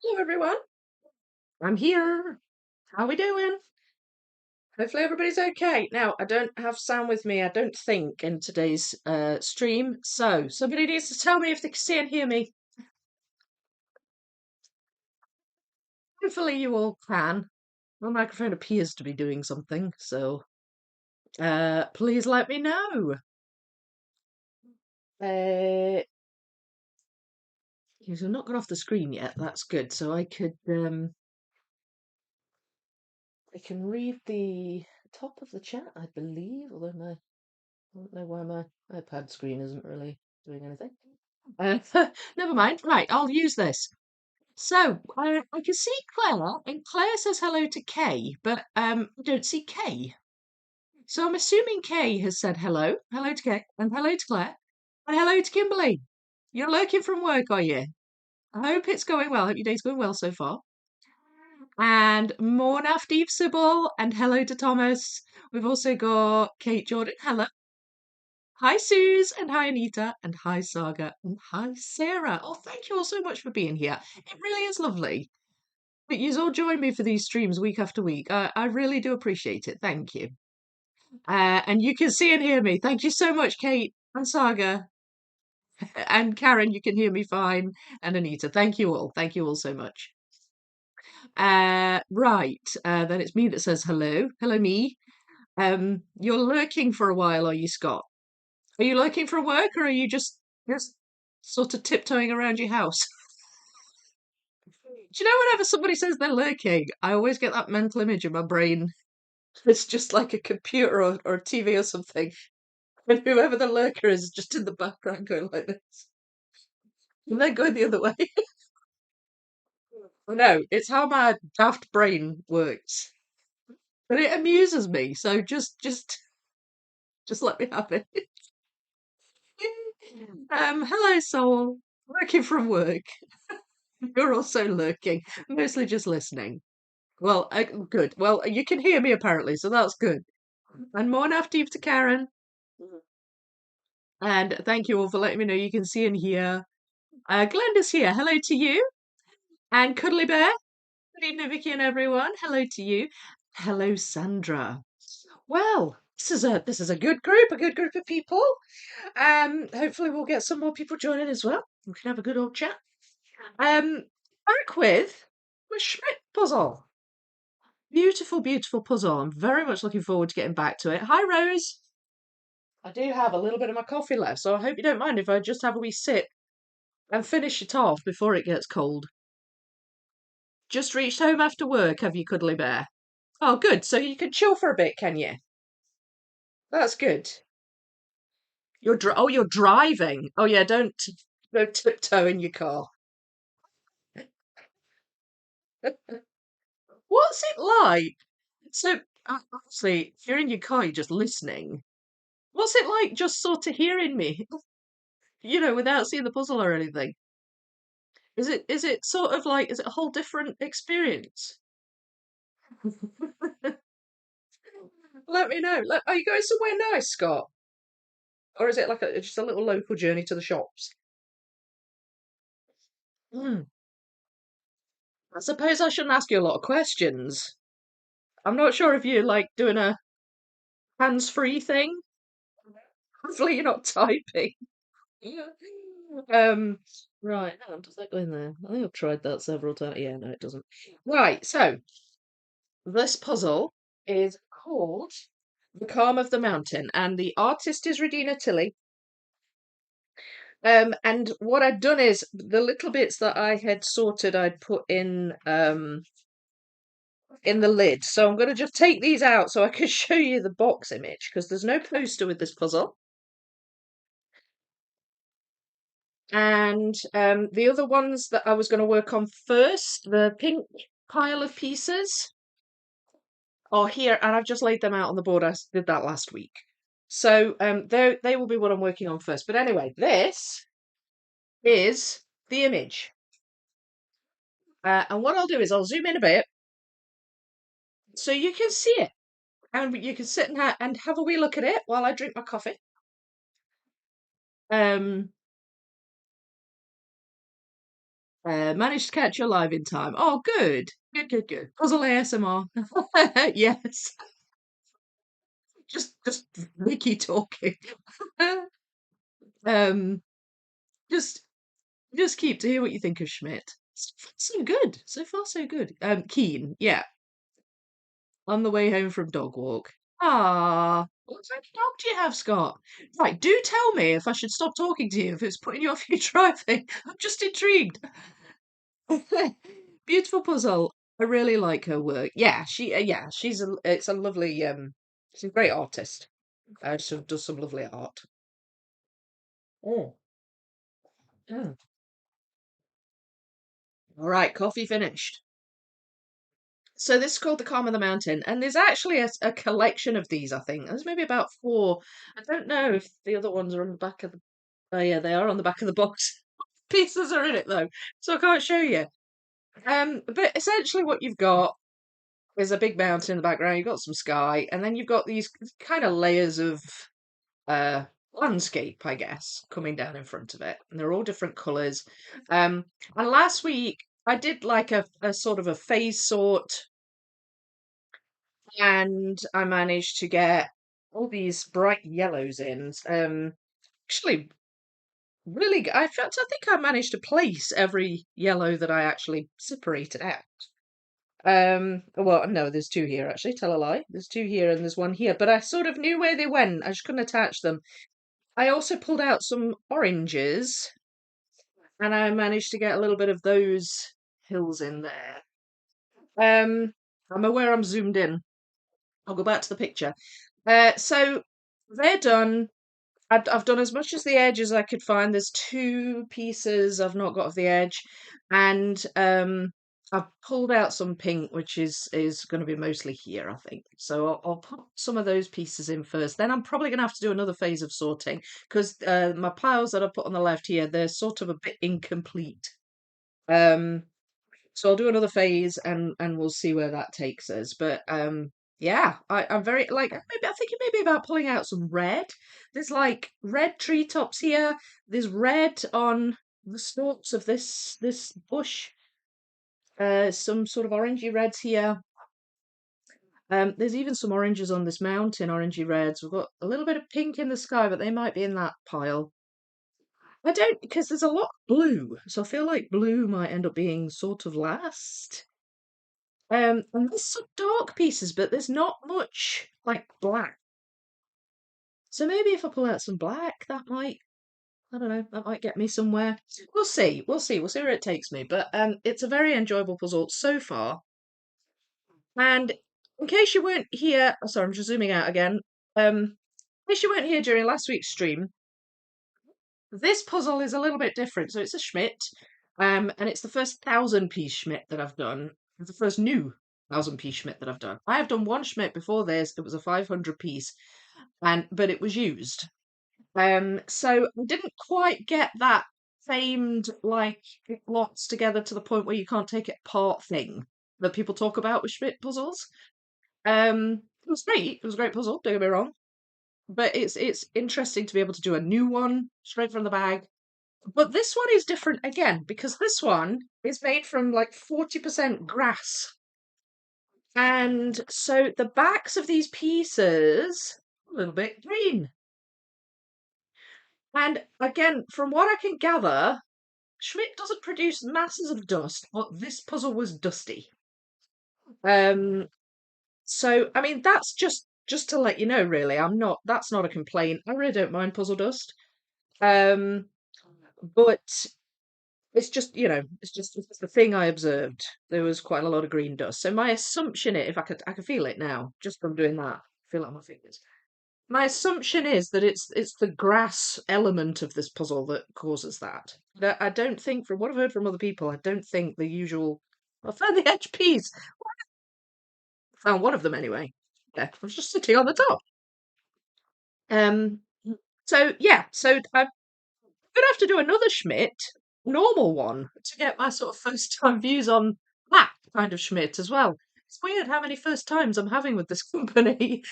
Hello, everyone. I'm here. How we doing? Hopefully everybody's okay. Now, I don't have Sam with me, I don't think, in today's stream. So, somebody needs to tell me if they can see and hear me. Hopefully you all can. My microphone appears to be doing something, so please let me know. Because I've not got off the screen yet. That's good. So I can read the top of the chat, I believe, although I don't know why my iPad screen isn't really doing anything. Uh, never mind. Right, I'll use this. So I can see Claire, and Claire says hello to Kay, but I don't see Kay. So I'm assuming Kay has said hello, hello to Kay, and hello to Claire, and hello to Kimberly. You're lurking from work, are you? I hope it's going well. I hope your day's going well so far. And Morn after Eve Sybil, and hello to Thomas. We've also got Kate Jordan. Hello. Hi, Suze, and hi, Anita, and hi, Saga, and hi, Sarah. Oh, thank you all so much for being here. It really is lovely that you all join me for these streams week after week. I really do appreciate it. Thank you. And you can see and hear me. Thank you so much, Kate and Saga. And Karen, you can hear me fine. And Anita, thank you all. Thank you all so much. Right. Then it's me that says hello. Hello, me. You're lurking for a while, are you, Scott? Are you looking for work or are you just sort of tiptoeing around your house? Do you know whenever somebody says they're lurking, I always get that mental image in my brain. It's just like a computer or a TV or something. And whoever the lurker is just in the background going like this. And then going the other way. No, it's how my daft brain works. But it amuses me, so just let me have it. Hello, soul. Working from work. You're also lurking, mostly just listening. Well, good. Well, you can hear me apparently, so that's good. And more after you to Karen. And thank you all for letting me know you can see and hear. Glenda's here. Hello to you. And Cuddly Bear. Good evening, Vicky and everyone. Hello to you. Hello, Sandra. Well, this is a good group of people. Hopefully we'll get some more people joining as well. We can have a good old chat. Back with Schmidt puzzle. Beautiful, beautiful puzzle. I'm very much looking forward to getting back to it. Hi, Rose. I do have a little bit of my coffee left, so I hope you don't mind if I just have a wee sip and finish it off before it gets cold. Just reached home after work, have you, Cuddly Bear? Oh, good. So you can chill for a bit, can you? That's good. You're driving. Oh yeah, don't tiptoe in your car. What's it like? So obviously, if you're in your car, you're just listening. What's it like just sort of hearing me? Without seeing the puzzle or anything? Is it sort of like is it a whole different experience? Let me know. Are you going somewhere nice, Scott? Or is it like just a little local journey to the shops? Hmm. I suppose I shouldn't ask you a lot of questions. I'm not sure if you're like doing a hands-free thing. Hopefully you're not typing. Um, right, hang on, does that go in there? I think I've tried that several times. Yeah, no, it doesn't. Right, so this puzzle is called The Calm of the Mountain, and the artist is Redina Tili. And what I'd done is the little bits that I had sorted, I'd put in the lid. So I'm going to just take these out so I can show you the box image because there's no poster with this puzzle. And the other ones that I was going to work on first, the pink pile of pieces, are here, and I've just laid them out on the board. I did that last week. So they will be what I'm working on first. But anyway, this is the image. And what I'll do is I'll zoom in a bit so you can see it. And you can sit and have a wee look at it while I drink my coffee. Um, Managed to catch you alive in time. Oh, good. Good, good, good. Puzzle ASMR. Yes. Just Vicky talking. um, just just keep to hear what you think of Schmidt. So good. So far, so good. Keen. Yeah. On the way home from dog walk. Ah, what kind of dog do you have, Scott? Right, do tell me if I should stop talking to you if it's putting you off your driving. I'm just intrigued. Beautiful puzzle. I really like her work. Yeah, yeah, it's a lovely she's a great artist. She does some lovely art. Oh, yeah. All right, coffee finished. So this is called the Calm of the Mountain, and there's actually a collection of these. I think there's maybe about four. I don't know if the other ones are on the back of the. Oh yeah, they are on the back of the box. Pieces are in it though, so I can't show you. But essentially, what you've got is a big mountain in the background. You've got some sky, and then you've got these kind of layers of uh landscape, I guess, coming down in front of it, and they're all different colours. And last week I did like a sort of a phase sort, and I managed to get all these bright yellows in. Actually, really, I think I managed to place every yellow that I actually separated out. Well, no, there's two here actually. Tell a lie. There's two here and there's one here, but I sort of knew where they went. I just couldn't attach them. I also pulled out some oranges, and I managed to get a little bit of those hills in there. I'm aware I'm zoomed in. I'll go back to the picture. So they're done. I've done as much as the edge as I could find. There's two pieces I've not got of the edge, and I've pulled out some pink, which is going to be mostly here, I think. So I'll put some of those pieces in first. Then I'm probably going to have to do another phase of sorting because my piles that I put on the left here, they're sort of a bit incomplete. Um, so I'll do another phase and we'll see where that takes us. But yeah, I'm very like maybe I think it may be about pulling out some red. There's like red treetops here. There's red on the stalks of this bush. Some sort of orangey reds here. There's even some oranges on this mountain, orangey reds. We've got a little bit of pink in the sky, but they might be in that pile. I don't because there's a lot of blue, so I feel like blue might end up being sort of last. And there's some dark pieces, but there's not much like black. So maybe if I pull out some black, that might, I don't know, that might get me somewhere. We'll see. We'll see. We'll see where it takes me. But it's a very enjoyable puzzle so far. And in case you weren't here, oh, sorry, I'm just zooming out again. In case you weren't here during last week's stream, this puzzle is a little bit different. So it's a Schmidt, and it's the first 1,000-piece Schmidt that I've done. The first new 1,000-piece Schmidt that I've done. I have done one Schmidt before this. It was a 500-piece, and but it was used. So I didn't quite get that famed like it lots together to the point where you can't take it apart thing that people talk about with Schmidt puzzles. It was great. It was a great puzzle. Don't get me wrong, but it's interesting to be able to do a new one straight from the bag. But this one is different again because this one is made from like 40% grass. And so the backs of these pieces a little bit green. And again, from what I can gather, Schmidt doesn't produce masses of dust, but this puzzle was dusty. Um, so I mean that's just to let you know, really. That's not a complaint. I really don't mind puzzle dust. Um, but it's just, it's the thing I observed. There was quite a lot of green dust. So my assumption is, if I could feel it now, just from doing that, feel it on my fingers. My assumption is that it's the grass element of this puzzle that causes that. But I don't think, from what I've heard from other people, I don't think the usual. I found the edge piece. Found one of them anyway. Yeah, I was just sitting on the top. Um. So yeah, so I'm gonna have to do another Schmidt, normal one, to get my sort of first time views on that kind of Schmidt as well. It's weird how many first times I'm having with this company.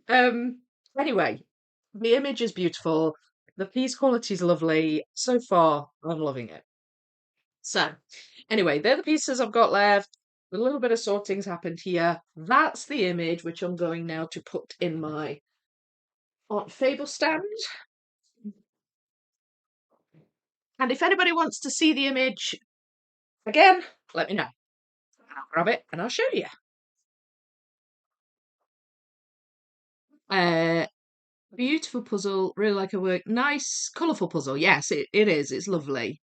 um. Anyway, the image is beautiful. The piece quality is lovely. So far, I'm loving it. So, anyway, they're the pieces I've got left. A little bit of sorting's happened here. That's the image which I'm going now to put in my Aunt Fable stand. And if anybody wants to see the image again, let me know. I'll grab it and I'll show you. Uh, Beautiful puzzle, really like her work. Nice, colourful puzzle. Yes, it is. It's lovely.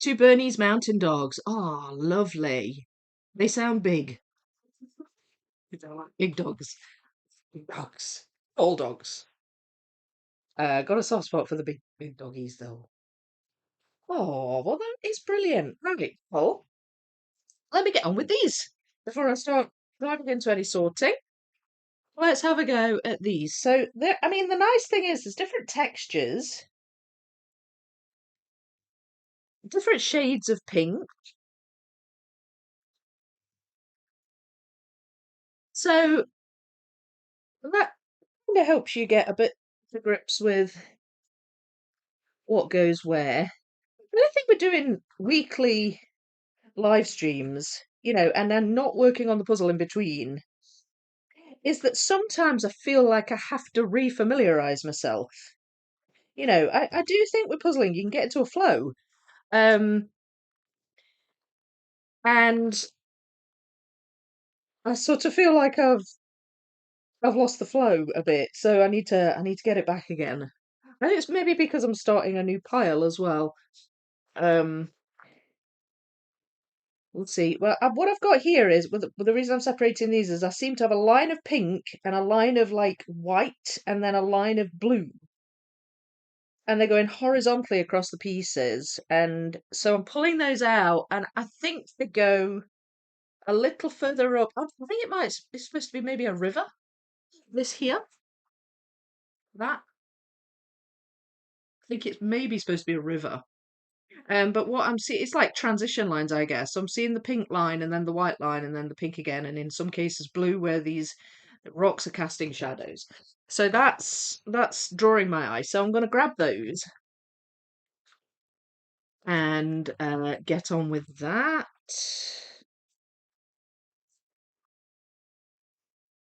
Two Bernese mountain dogs. Oh, lovely. They sound big. They sound like big dogs. Big dogs. All dogs. Got a soft spot for the big doggies though. Oh, well that is brilliant. Right, well, let me get on with these before I start diving into any sorting. Let's have a go at these. So there, I mean, the nice thing is there's different textures, different shades of pink. So that kind of helps you get a bit to grips with what goes where. And I think we're doing weekly live streams, and then not working on the puzzle in between, is that sometimes I feel like I have to refamiliarize myself. I do think with puzzling you can get into a flow. Um, and I sort of feel like I've lost the flow a bit, so I need to get it back again. I think it's maybe because I'm starting a new pile as well. Um, let's see. Well, what I've got here is with the reason I'm separating these is I seem to have a line of pink and a line of like white and then a line of blue, and they're going horizontally across the pieces. And so I'm pulling those out, and I think they go a little further up. I think it's supposed to be maybe a river. This here, that. I think it's maybe supposed to be a river. But what I'm seeing, it's like transition lines, I guess. So I'm seeing the pink line and then the white line and then the pink again, and in some cases blue where these rocks are casting shadows. So that's drawing my eye. So I'm going to grab those and get on with that.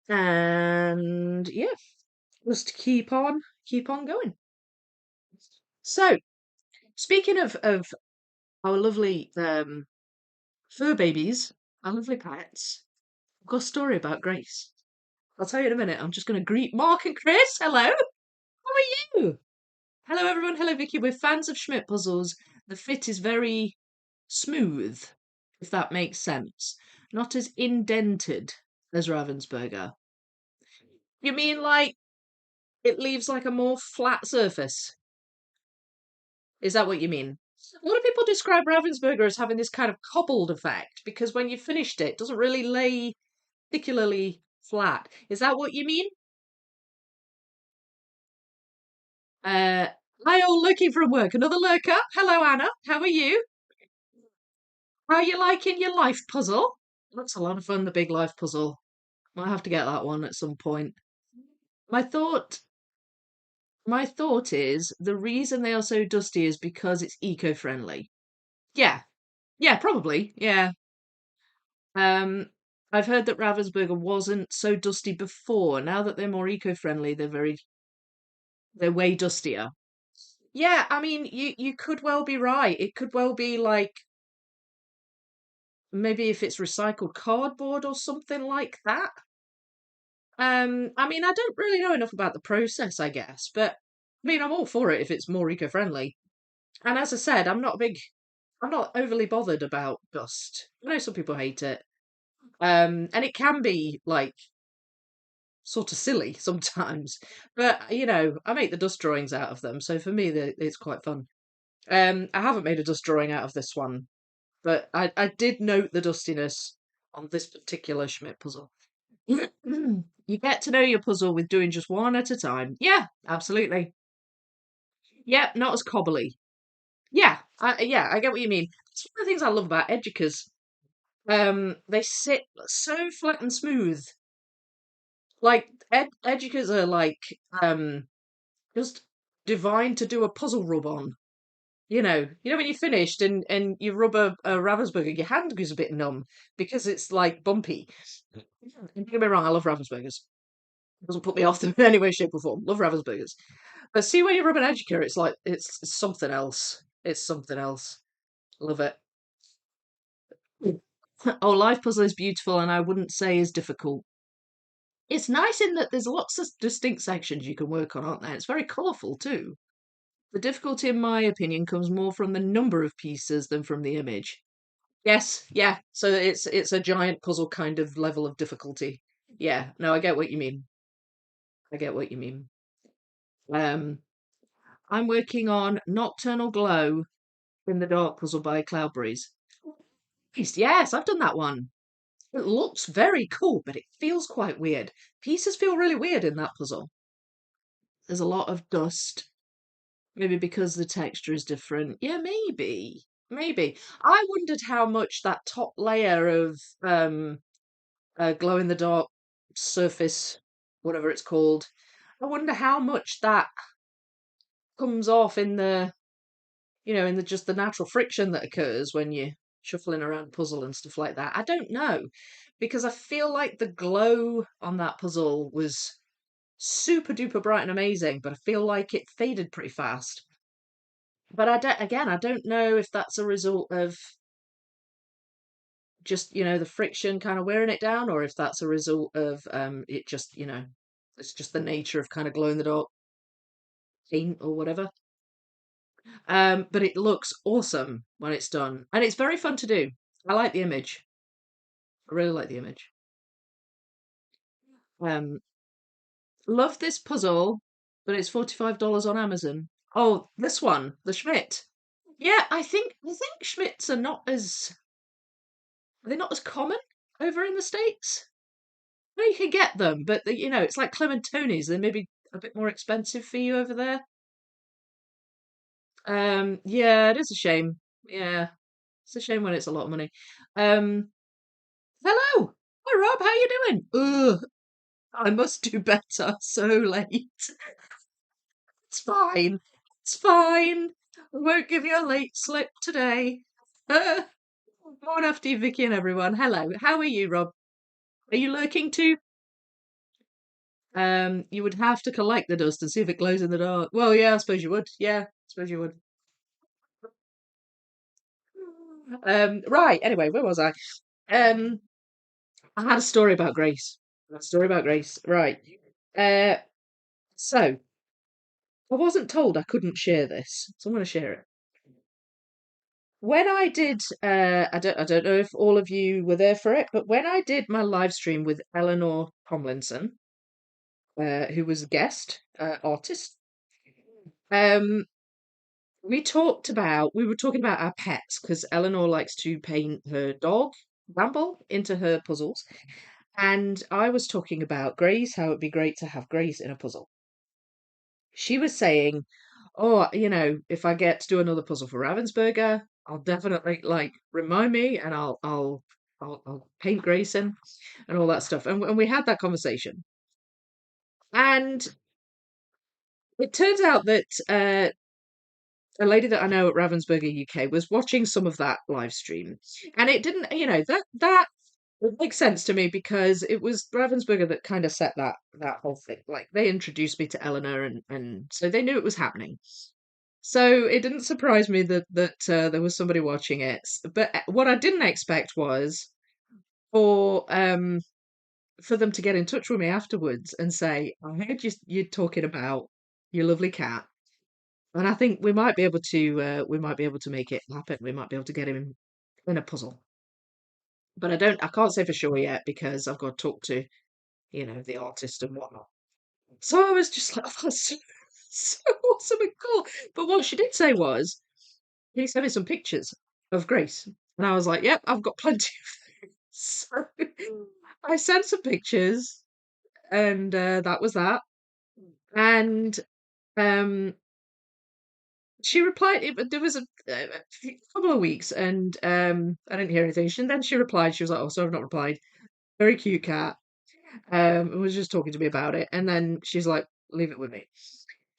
And yeah, just keep on going. So speaking of our lovely fur babies, our lovely pets, I've got a story about Grace. I'll tell you in a minute. I'm just going to greet Mark and Chris. Hello. How are you? Hello, everyone. Hello, Vicky. We're fans of Schmidt puzzles. The fit is very smooth, if that makes sense. Not as indented as Ravensburger. You mean like it leaves like a more flat surface? Is that what you mean? A lot of people describe Ravensburger as having this kind of cobbled effect because when you finished it, it doesn't really lay particularly flat. Is that what you mean? Uh, Hi, all lurking from work. Another lurker. Hello, Anna. How are you? How are you liking your life puzzle? That's a lot of fun, the big life puzzle. Might have to get that one at some point. My thought, my thought is the reason they are so dusty is because it's eco-friendly. Yeah, yeah, probably. Yeah. Um, I've heard that Ravensburger wasn't so dusty before. Now that they're more eco-friendly, they're way dustier. Yeah, I mean, you could well be right. It could well be like maybe if it's recycled cardboard or something like that. I mean, I don't really know enough about the process, I guess, but I mean, I'm all for it if it's more eco-friendly. And as I said, I'm not overly bothered about dust. I know some people hate it. And it can be like sort of silly sometimes, but I make the dust drawings out of them, so for me, it's quite fun. I haven't made a dust drawing out of this one, but I did note the dustiness on this particular Schmidt puzzle. You get to know your puzzle with doing just one at a time. Yeah, absolutely. Yeah, not as cobbly. Yeah, I get what you mean. It's one of the things I love about educas. They sit so flat and smooth. Like educas are like just divine to do a puzzle rub on. You know when you're finished and you rub a Ravensburger, your hand goes a bit numb because it's like bumpy. And don't get me wrong, I love Ravensburgers. Doesn't put me off them in any way, shape, or form. Love Ravensburgers. But see when you rub an Educare, it's like it's something else. It's something else. Love it. Oh, Life Puzzle is beautiful and I wouldn't say is difficult. It's nice in that there's lots of distinct sections you can work on, aren't there? It's very colourful too. The difficulty, in my opinion, comes more from the number of pieces than from the image. Yes, yeah. So it's a giant puzzle kind of level of difficulty. Yeah, no, I get what you mean. I get what you mean. Um, I'm working on Nocturnal Glow in the Dark puzzle by Cloudbreeze. Yes, I've done that one. It looks very cool, but it feels quite weird. Pieces feel really weird in that puzzle. There's a lot of dust. Maybe because the texture is different. Yeah, maybe. Maybe. I wondered how much that top layer of glow in the dark surface, whatever it's called. I wonder how much that comes off in the just the natural friction that occurs when you're shuffling around a puzzle and stuff like that. I don't know because I feel like the glow on that puzzle was super duper bright and amazing, but I feel like it faded pretty fast. But I don't know if that's a result of just, the friction kind of wearing it down, or if that's a result of it just, it's just the nature of kind of glow in the dark paint or whatever. But it looks awesome when it's done, and it's very fun to do. I like the image. I really like the image. Um, love this puzzle, but it's $45 on Amazon. Oh, this one, the Schmidt. Yeah, I think Schmidts are they not as common over in the States? Well, you can get them, but it's like Clementoni's. They may be a bit more expensive for you over there. Yeah, it is a shame. Yeah, it's a shame when it's a lot of money. Um, hello, hi Rob, how you doing? Ugh, I must do better. So late. It's fine. It's fine. I won't give you a late slip today. Morning after you, Vicky and everyone. Hello, how are you, Rob? Are you lurking too? You would have to collect the dust and see if it glows in the dark. Well, yeah, I suppose you would. Yeah, I suppose you would. Right. Anyway, where was I? Um, I had a story about Grace. I had a story about Grace. Right. Uh, so I wasn't told I couldn't share this, so I'm going to share it. When I did, I don't know if all of you were there for it, but when I did my live stream with Eleanor Tomlinson, who was a guest artist, um, we were talking about our pets because Eleanor likes to paint her dog, Ramble, into her puzzles. And I was talking about Grace, how it'd be great to have Grace in a puzzle. She was saying, "Oh, if I get to do another puzzle for Ravensburger, I'll definitely like remind me, and I'll paint Grace in and all that stuff." And we had that conversation. And it turns out that a lady that I know at Ravensburger UK was watching some of that live stream, and it didn't, that it makes sense to me because it was Ravensburger that kind of set that whole thing. Like they introduced me to Eleanor, and so they knew it was happening. So it didn't surprise me that there was somebody watching it. But what I didn't expect was for um for them to get in touch with me afterwards and say, "I heard you talking about your lovely cat." And I think we might be able to make it happen. We might be able to get him in a puzzle. But I can't say for sure yet because I've got to talk to, the artist and whatnot. So I was just like, oh, that's so awesome and cool. But what she did say was, he sent me some pictures of Grace. And I was like, yep, I've got plenty of those. So I sent some pictures and that was that. And um she replied. There was a couple of weeks, and I didn't hear anything. Then she replied. She was like, "Oh, so I've not replied." Very cute cat. And was just talking to me about it, and then she's like, "Leave it with me."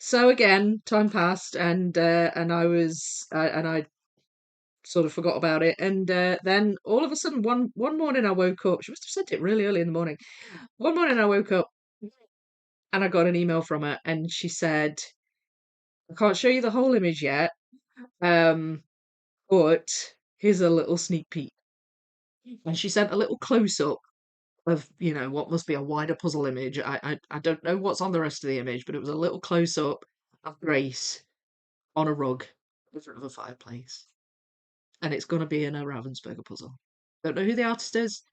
So again, time passed, and I sort of forgot about it. And then all of a sudden, one morning I woke up. She must have sent it really early in the morning. One morning I woke up and I got an email from her, and she said, "I can't show you the whole image yet, um, but here's a little sneak peek." And she sent a little close up of, what must be a wider puzzle image. I don't know what's on the rest of the image, but it was a little close up of Grace on a rug in front of a fireplace, and it's going to be in a Ravensburger puzzle. Don't know who the artist is.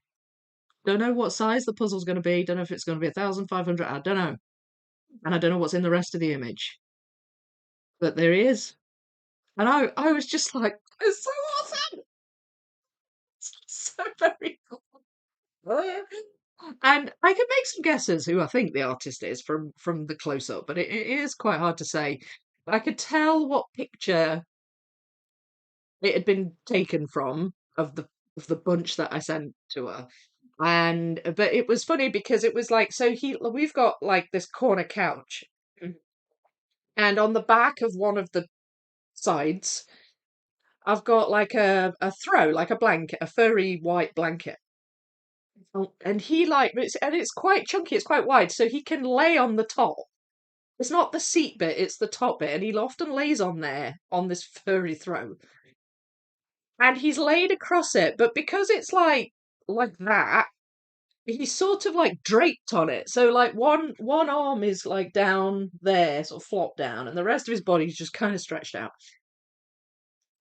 Don't know what size the puzzle's going to be. Don't know if it's going to be 1,500. I don't know, and I don't know what's in the rest of the image. But there he is, and I was just like, it's so awesome. It's so very cool. And I can make some guesses who I think the artist is from the close up, but it is quite hard to say. I could tell what picture it had been taken from of the bunch that I sent to her. And but it was funny because it was like, so he we've got like this corner couch, and on the back of one of the sides I've got like a throw, like a blanket, a furry white blanket. And he like it's quite chunky, it's quite wide, so he can lay on the top. It's not the seat bit, it's the top bit, and he often lays on there on this furry throw. And he's laid across it, but because it's like that, he's sort of like draped on it. So like one arm is like down there, sort of flopped down, and the rest of his body's just kind of stretched out.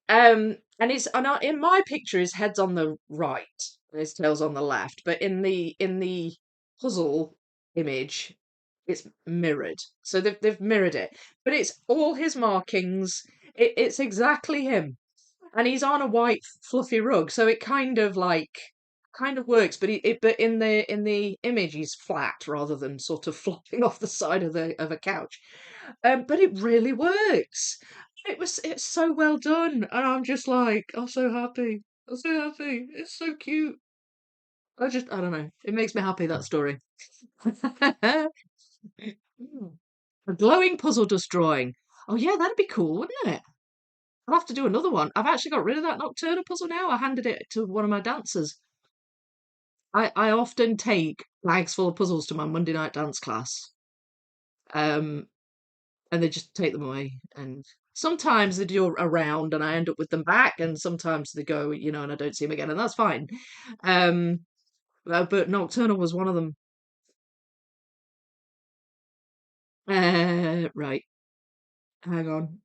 In my picture, his head's on the right, and his tail's on the left. But in the puzzle image, it's mirrored. So they've mirrored it, but it's all his markings. It's exactly him, and he's on a white fluffy rug, so it kind of works. But in the image, he's flat rather than sort of flopping off the side of a couch. But it really works. It's so well done, and I'm just like, I'm so happy. I'm so happy. It's so cute. I don't know. It makes me happy, that story. A glowing puzzle dust drawing. Oh yeah, that'd be cool, wouldn't it? I'll have to do another one. I've actually got rid of that Nocturna puzzle now. I handed it to one of my dancers. I often take bags full of puzzles to my Monday night dance class. Um, and they just take them away. And sometimes they do a round and I end up with them back, and sometimes they go, and I don't see them again, and that's fine. Um, but Nocturnal was one of them. Right, hang on.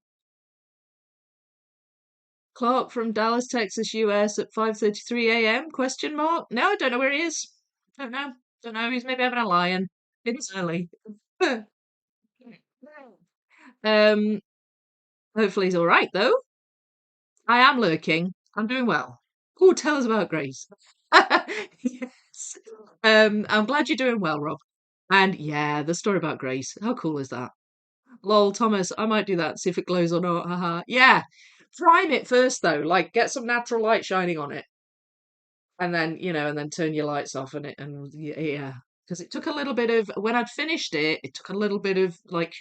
Clark from Dallas, Texas, US at 5:33 a.m. Question mark? No, I don't know where he is. Don't know. Don't know. He's maybe having a lion. It's early. um, hopefully he's all right though. I am lurking. I'm doing well. Oh, tell us about Grace. Yes. I'm glad you're doing well, Rob. And yeah, the story about Grace. How cool is that? Lol, Thomas, I might do that, see if it glows or not. Haha. Yeah. Prime it first though. Like get some natural light shining on it. And then turn your lights off and yeah. Because it took a little bit of when I'd finished it, it took a little bit of like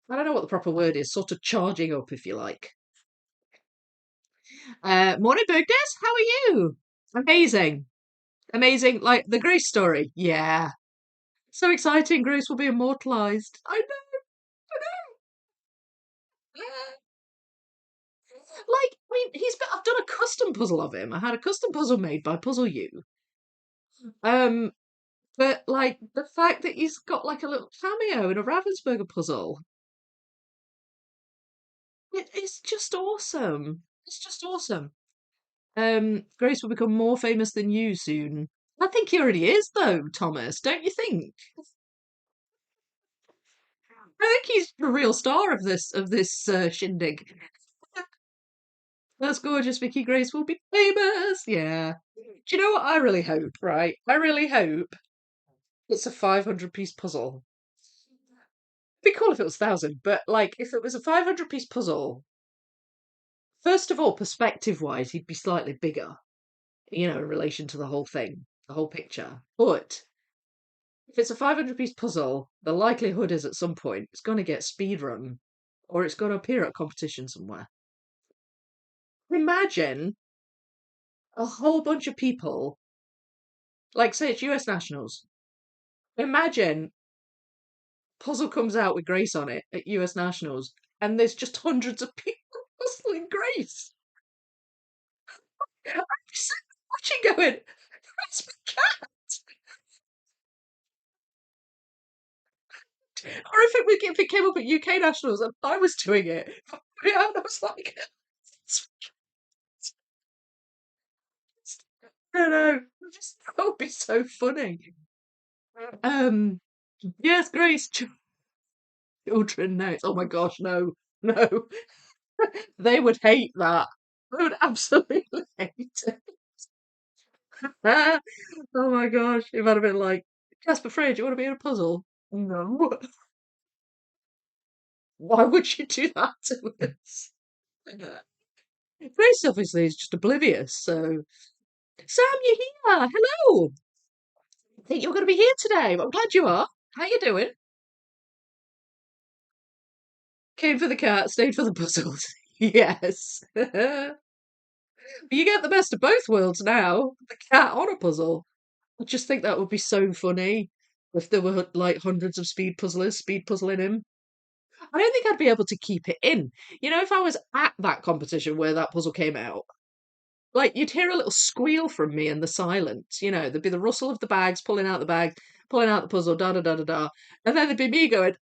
I don't know what the proper word is, sort of charging up, if you like. Morning, Bugdes. How are you? Amazing. Amazing. Like the Grace story. Yeah. So exciting. Grace will be immortalized. I know. Like, I mean, I've done a custom puzzle of him. I had a custom puzzle made by Puzzle You. Um, but like the fact that he's got like a little cameo in a Ravensburger puzzle, it's just awesome. It's just awesome. Grace will become more famous than you soon. I think he already is, though, Thomas. Don't you think? I think he's the real star of this shindig. That's gorgeous. Vicky Grace will be famous. Yeah. Do you know what I really hope? Right. I really hope it's a 500-piece puzzle. It'd be cool if it was 1,000, but like if it was a 500-piece puzzle, first of all, perspective-wise, he'd be slightly bigger, in relation to the whole thing, the whole picture. But If it's a 500-piece puzzle, the likelihood is at some point it's going to get speed run or it's going to appear at a competition somewhere. Imagine a whole bunch of people, like say it's US nationals. Imagine puzzle comes out with Grace on it at US nationals, and there's just hundreds of people puzzling Grace. I'm just watching, going, "That's my cat." If it came up at UK nationals and I was doing it, yeah, and I was like, I don't know, that would be so funny. Um, yes, Grace, children, no, oh my gosh, no, no, they would hate that. They would absolutely hate it. Oh my gosh, it might have been like, Jasper Frey, do you want to be in a puzzle? No. Why would you do that to us? Grace obviously is just oblivious, so Sam, you're here. Hello. I think you're going to be here today. I'm glad you are. How you doing? Came for the cat, stayed for the puzzles. Yes. You get the best of both worlds now. The cat on a puzzle. I just think that would be so funny if there were like hundreds of speed puzzlers speed puzzling him. I don't think I'd be able to keep it in. You know, if I was at that competition where that puzzle came out, like you'd hear a little squeal from me in the silence. You know, there'd be the rustle of the bags, pulling out the bag, pulling out the puzzle, da da da da da. And then there'd be me going,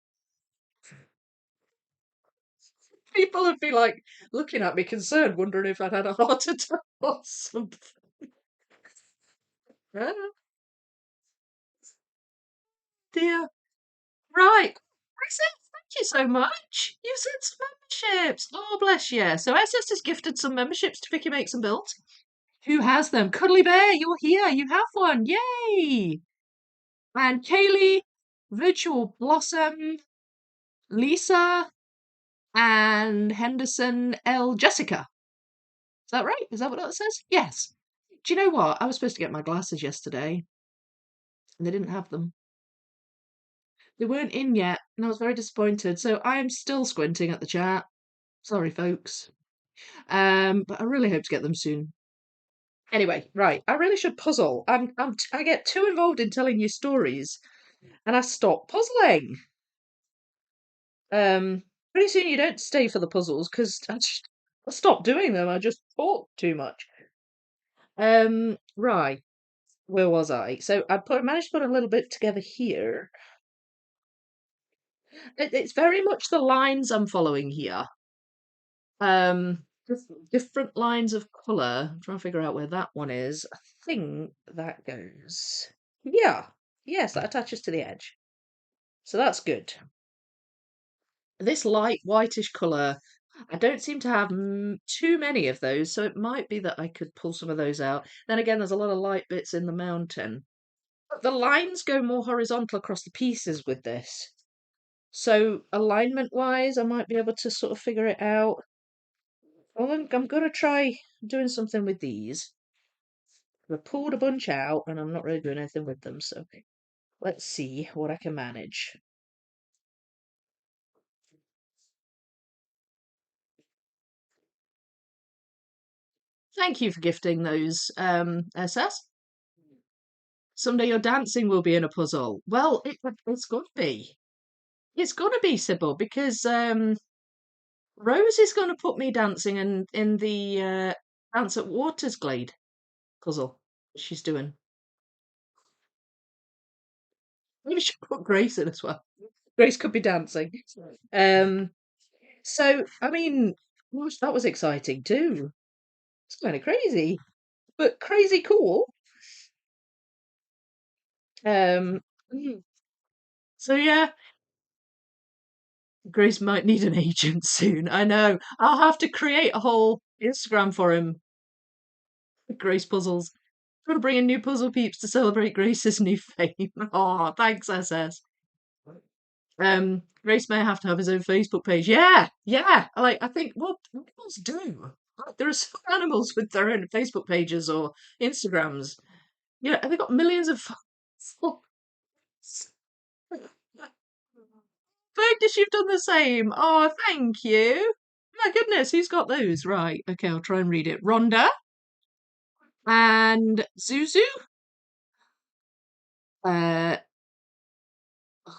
people would be like looking at me concerned, wondering if I'd had a heart attack or something. Oh, dear. Right. Excellent. Thank you so much. You sent some memberships. Oh, bless you. So SS has gifted some memberships to Vicky Makes and Builds. Who has them? Cuddly Bear, you're here. You have one. Yay! And Kaylee, Virtual Blossom, Lisa, and Henderson L. Jessica. Is that right? Is that what that says? Yes. Do you know what? I was supposed to get my glasses yesterday, and they didn't have them. They weren't in yet, and I was very disappointed. So I am still squinting at the chat. Sorry, folks. But I really hope to get them soon. Anyway, right. I really should puzzle. I get too involved in telling you stories, and I stop puzzling. Pretty soon you don't stay for the puzzles because I stop doing them. I just talk too much. Right. Where was I? So managed to put a little bit together here. It's very much the lines I'm following here. Just different lines of colour. I'm trying to figure out where that one is. I think that goes. Yeah. Yes, that attaches to the edge. So that's good. This light whitish colour, I don't seem to have too many of those, so it might be that I could pull some of those out. Then again, there's a lot of light bits in the mountain. But the lines go more horizontal across the pieces with this. So alignment-wise, I might be able to sort of figure it out. Well, I'm going to try doing something with these. I pulled a bunch out, and I'm not really doing anything with them, so let's see what I can manage. Thank you for gifting those, SS. Someday your dancing will be in a puzzle. Well, it's going to be. It's going to be, Sybil, because Rose is going to put me dancing in the Dance at Waters Glade puzzle she's doing. Maybe she should put Grace in as well. Grace could be dancing. Um, so, I mean, gosh, that was exciting too. It's kind of crazy, but crazy cool. Um, mm. so yeah, Grace might need an agent soon. I know. I'll have to create a whole Instagram for him. Grace puzzles. Got to bring in new puzzle peeps to celebrate Grace's new fame. Oh, thanks, SS. Grace may have to have his own Facebook page. Yeah, yeah. Like I think what animals do. Like, there are some animals with their own Facebook pages or Instagrams. Yeah, they've got millions of followers. Bergdis, you've done the same. Oh, thank you. My goodness, who's got those? Right. Okay, I'll try and read it. Rhonda and Zuzu. I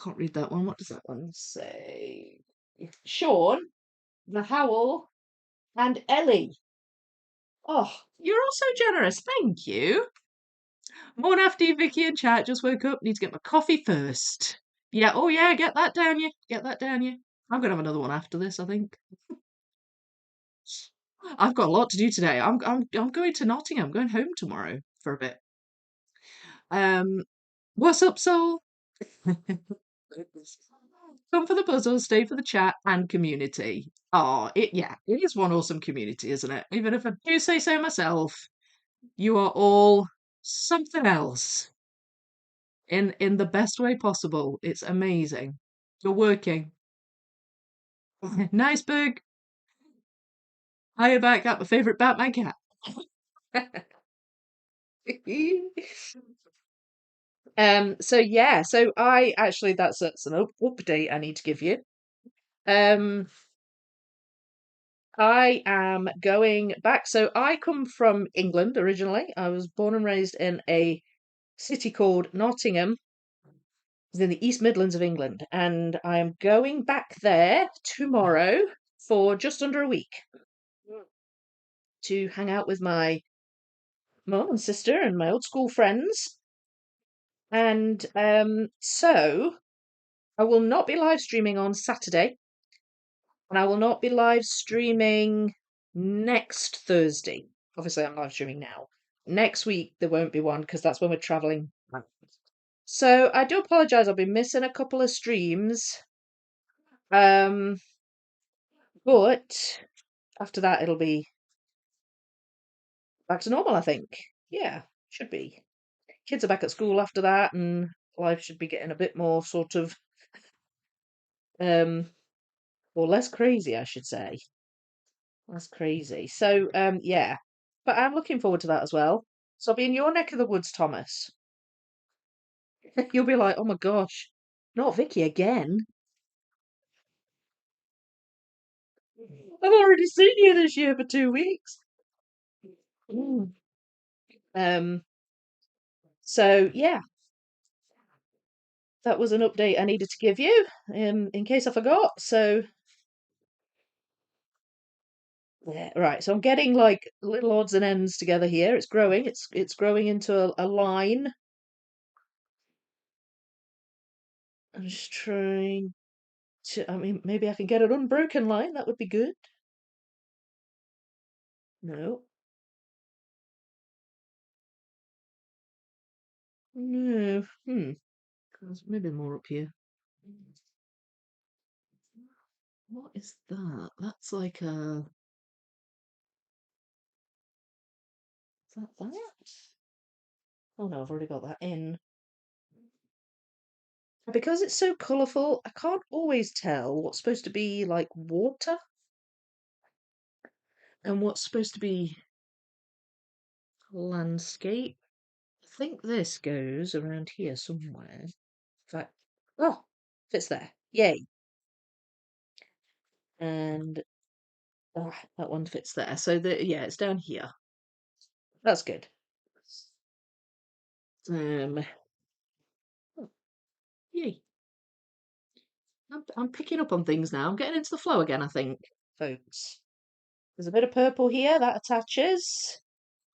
can't read that one. What does that one say? Sean, the Howl, and Ellie. Oh, you're all so generous. Thank you. Morning after you, Vicky and chat. Just woke up. Need to get my coffee first. Yeah. Oh, yeah. Get that down you. Get that down you. I'm gonna have another one after this, I think. I've got a lot to do today. I'm going to Nottingham. I'm going home tomorrow for a bit. What's up, soul? Come for the puzzle, stay for the chat and community. Oh, it is one awesome community, isn't it? Even if I do say so myself, you are all something else in the best way possible. It's amazing. You're working. Nice bug. Hiya back at my favourite Batman cat. So yeah, so I actually that's an update I need to give you. Um, I am going back. So I come from England originally. I was born and raised in a city called Nottingham. It's in the East Midlands of England, and I am going back there tomorrow for just under a week to hang out with my mum and sister and my old school friends. And so I will not be live streaming on Saturday, and I will not be live streaming next Thursday. Obviously, I'm live streaming now. Next week, there won't be one because that's when we're traveling. So I do apologise. I'll be missing a couple of streams. Um, but after that, it'll be back to normal, I think. Yeah, should be. Kids are back at school after that, and life should be getting a bit more sort of, um, or less crazy, I should say. Less crazy. So, yeah. But I'm looking forward to that as well. So I'll be in your neck of the woods, Thomas. You'll be like, oh my gosh, not Vicky again. I've already seen you this year for 2 weeks. Mm. Um, so yeah, that was an update I needed to give you, in case I forgot. So yeah, right. So I'm getting like little odds and ends together here. It's growing. It's growing into a line. I'm just trying to. I mean, maybe I can get an unbroken line. That would be good. No, no. There's maybe more up here. What is that? That's like a. Is that that? Oh no, I've already got that in. Because it's so colourful, I can't always tell what's supposed to be like water and what's supposed to be landscape. I think this goes around here somewhere. In fact, oh, fits there. Yay. And that one fits there. So yeah, it's down here. That's good. Um, oh, yay. I'm picking up on things now. I'm getting into the flow again, I think, folks. There's a bit of purple here that attaches.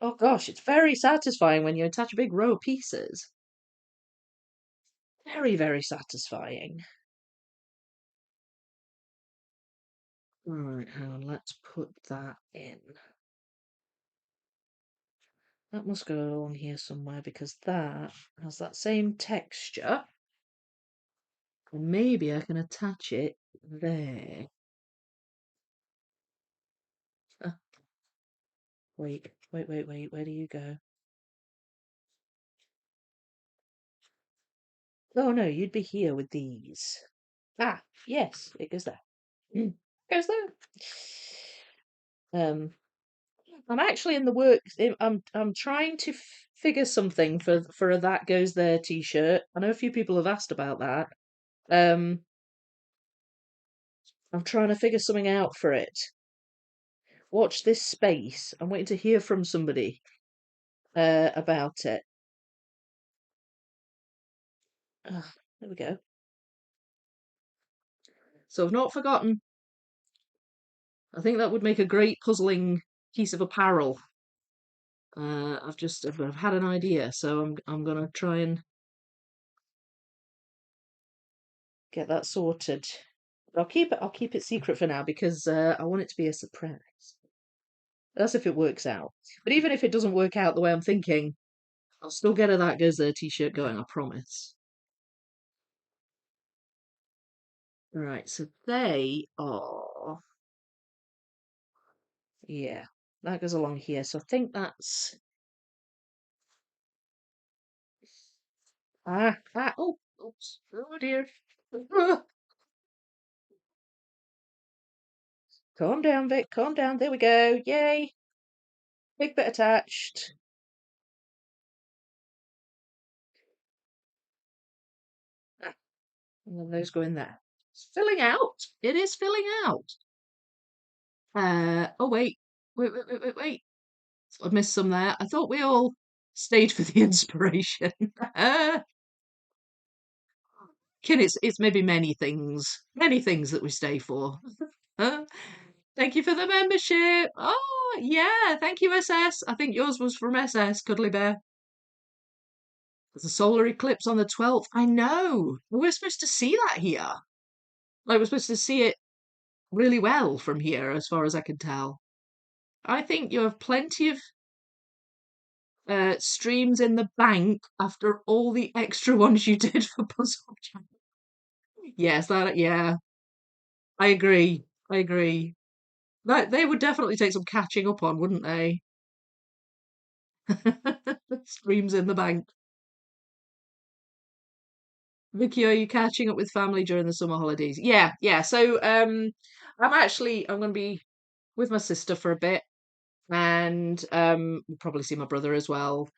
Oh gosh, it's very satisfying when you attach a big row of pieces. Very, very satisfying. Right, hang on, let's put that in. That must go along here somewhere because that has that same texture. And maybe I can attach it there. Ah, wait, where do you go? Oh no, you'd be here with these. Ah, yes, it goes there. Goes there. Um, I'm actually in the work. I'm trying to figure something for a That Goes There t-shirt. I know a few people have asked about that. Um, I'm trying to figure something out for it. Watch this space. I'm waiting to hear from somebody about it. There we go. So I've not forgotten. I think that would make a great puzzling piece of apparel. I've had an idea, so I'm gonna try and get that sorted. I'll keep it secret for now because I want it to be a surprise. That's if it works out. But even if it doesn't work out the way I'm thinking, I'll still get a That Goes There t-shirt going, I promise. Right, so they are, yeah, that goes along here. So I think that's oh, oops, oh dear. Calm down, Vic, calm down. There we go. Yay, big bit attached. Ah, and then those go in there. It's filling out. It is filling out. Oh wait. I've missed some there. I thought we all stayed for the inspiration. Kin, it's maybe many things that we stay for. Thank you for the membership. Oh, yeah. Thank you, SS. I think yours was from SS, Cuddly Bear. There's a solar eclipse on the 12th. I know. We're supposed to see that here. Like, we're supposed to see it really well from here, as far as I can tell. I think you have plenty of streams in the bank after all the extra ones you did for Puzzle Chat. Yes, yeah. I agree. I agree. That they would definitely take some catching up on, wouldn't they? Streams in the bank. Vicky, are you catching up with family during the summer holidays? Yeah, yeah. So I'm gonna be with my sister for a bit and we'll probably see my brother as well.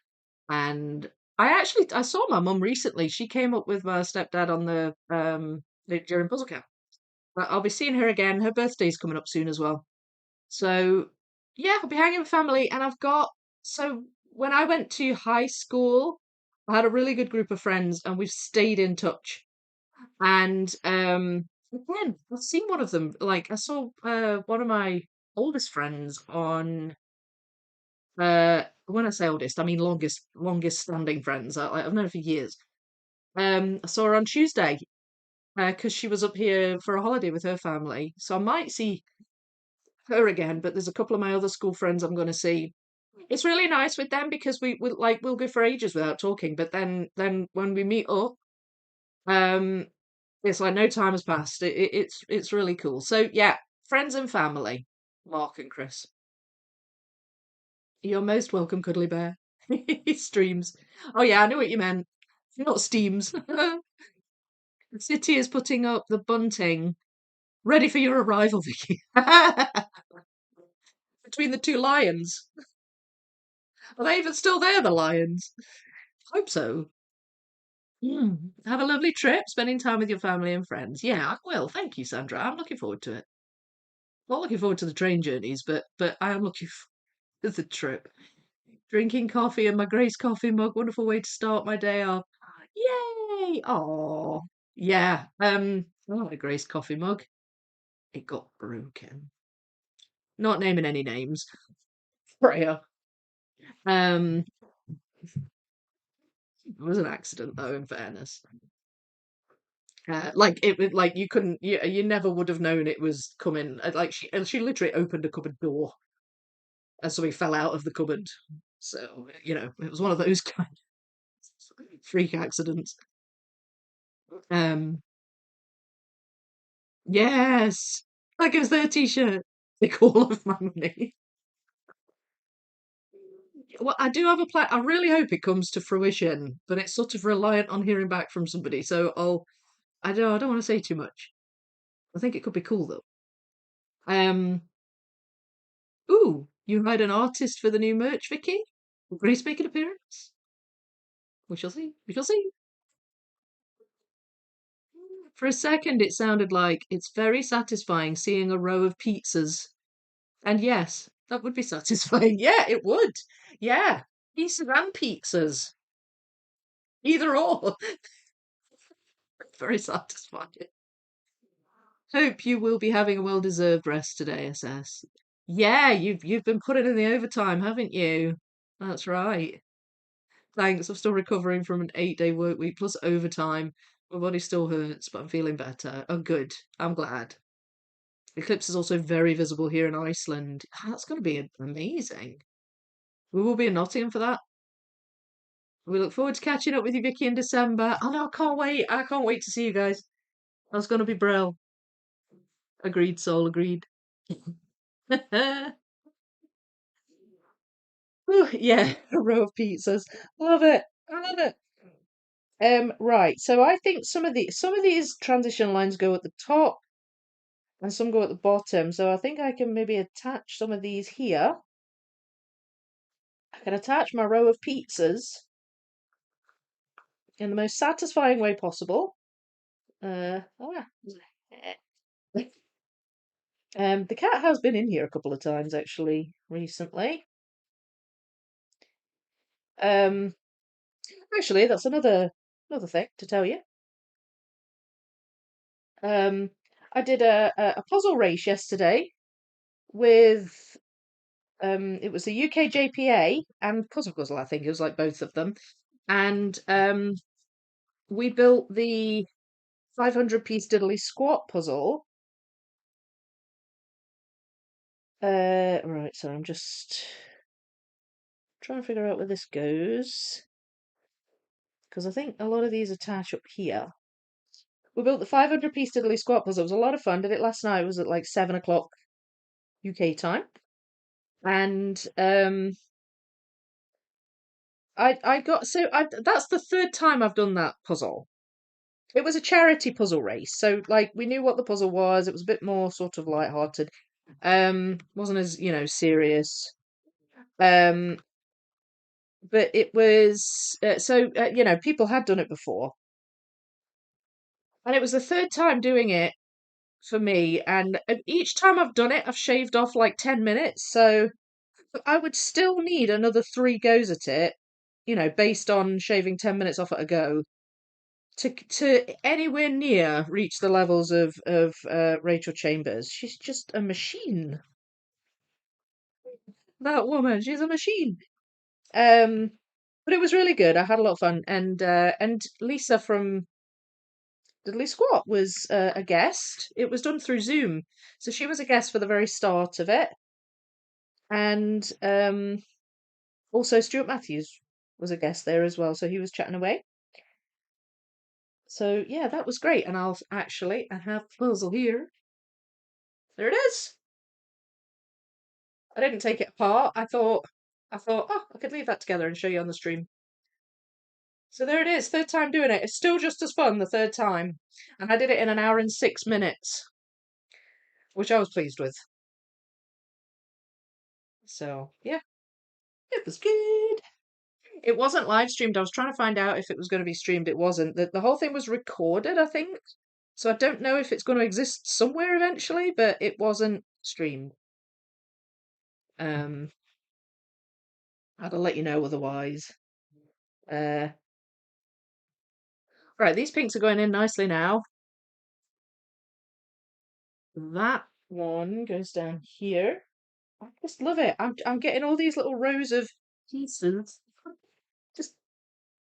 And I saw my mum recently. She came up with my stepdad on during puzzle camp. But I'll be seeing her again. Her birthday's coming up soon as well. So yeah, I'll be hanging with family. And so when I went to high school, I had a really good group of friends and we've stayed in touch. And again, I've seen one of them. Like I saw one of my oldest friends on when I say oldest, I mean longest standing friends. I've known her for years. I saw her on Tuesday because she was up here for a holiday with her family. So I might see her again, but there's a couple of my other school friends I'm going to see. It's really nice with them because we'll go for ages without talking, but then when we meet up, um, it's like no time has passed. It's really cool. So yeah, friends and family, Mark and Chris. You're most welcome, Cuddly Bear. Streams. Oh yeah, I knew what you meant. Not steams. The city is putting up the bunting, ready for your arrival, Vicky. Between the two lions. Are they even still there, the lions? Hope so. Have a lovely trip, spending time with your family and friends. Yeah, I will. Thank you, Sandra. I'm looking forward to it. Not looking forward to the train journeys, but I am looking forward to the trip. Drinking coffee in my Grace coffee mug. Wonderful way to start my day off. Yay! Oh, yeah. I had a Grace coffee mug. It got broken. Not naming any names. Freya. Um, it was an accident though, in fairness. Like like you never would have known it was coming. Like she literally opened a cupboard door and something fell out of the cupboard. So it was one of those kind of freak accidents. Um, yes, that gives their t-shirt. Take all of my money. Well, I do have a plan. I really hope it comes to fruition, but it's sort of reliant on hearing back from somebody. So I don't want to say too much. I think it could be cool though. Um, Ooh, you hired an artist for the new merch, Vicky? Will Grace make an appearance? We shall see. We shall see. For a second, it sounded like it's very satisfying seeing a row of pizzas. And yes, that would be satisfying. Yeah, it would. Yeah, pizzas and pizzas. Either or. Very satisfying. Hope you will be having a well-deserved rest today, SS. Yeah, you've been putting in the overtime, haven't you? That's right. Thanks. I'm still recovering from an 8-day work week plus overtime. My body still hurts, but I'm feeling better. Oh, good. I'm glad. The eclipse is also very visible here in Iceland. That's going to be amazing. We will be in Nottingham for that. We look forward to catching up with you, Vicky, in December. Oh no, I can't wait. I can't wait to see you guys. That's going to be brill. Agreed, soul, agreed. Ooh, yeah, a row of pizzas. Love it. I love it. Right. So I think some of these transition lines go at the top and some go at the bottom. So I think I can maybe attach some of these here. I can attach my row of pizzas in the most satisfying way possible. Oh yeah. The cat has been in here a couple of times actually recently. Um, Actually, that's another thing to tell you. Um, I did a puzzle race yesterday with it was the UK JPA and Puzzle Guzzle, I think it was like both of them, and we built the 500-piece diddly squat puzzle. Right, so I'm just trying to figure out where this goes because I think a lot of these attach up here. We built the 500-piece diddly squat puzzle. It was a lot of fun. Did it last night. It was at like 7 o'clock UK time, and I got so I that's the third time I've done that puzzle. It was a charity puzzle race, so like we knew what the puzzle was. It was a bit more sort of light-hearted. Wasn't as, serious. Um, but it was people had done it before, and it was the third time doing it for me. And each time I've done it, I've shaved off like 10 minutes. So I would still need another three goes at it, based on shaving 10 minutes off at a go to anywhere near reach the levels of Rachel Chambers. She's just a machine. That woman, she's a machine. Um, but it was really good. I had a lot of fun, and Lisa from Diddley Squat was a guest. It was done through Zoom, so she was a guest for the very start of it, and also Stuart Matthews was a guest there as well. So he was chatting away. So yeah, that was great. And I have the puzzle here. There it is. I didn't take it apart. I thought, oh, I could leave that together and show you on the stream. So there it is, third time doing it. It's still just as fun the third time. And I did it in an hour and 6 minutes, which I was pleased with. So yeah, it was good. It wasn't live streamed. I was trying to find out if it was going to be streamed. It wasn't. The whole thing was recorded, I think. So I don't know if it's going to exist somewhere eventually, but it wasn't streamed. Um, I'll let you know otherwise. Uh, right, these pinks are going in nicely now. That one goes down here. I just love it. I'm getting all these little rows of pieces just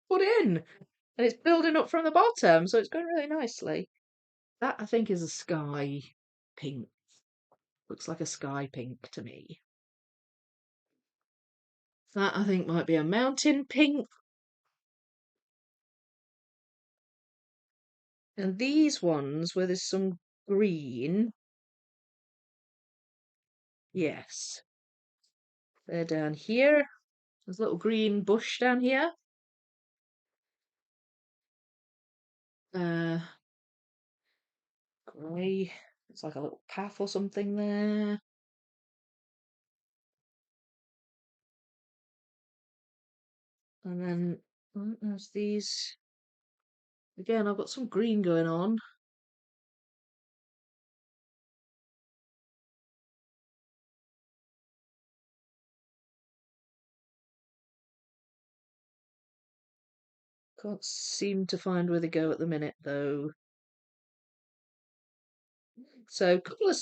put in, and it's building up from the bottom, so it's going really nicely. That I think is a sky pink. Looks like a sky pink to me. That I think might be a mountain pink. And these ones where there's some green, yes, they're down here. There's a little green bush down here. Uh, Grey. It's like a little path or something there. And then There's these. Again, I've got some green going on. Can't seem to find where they go at the minute, though. So, couple of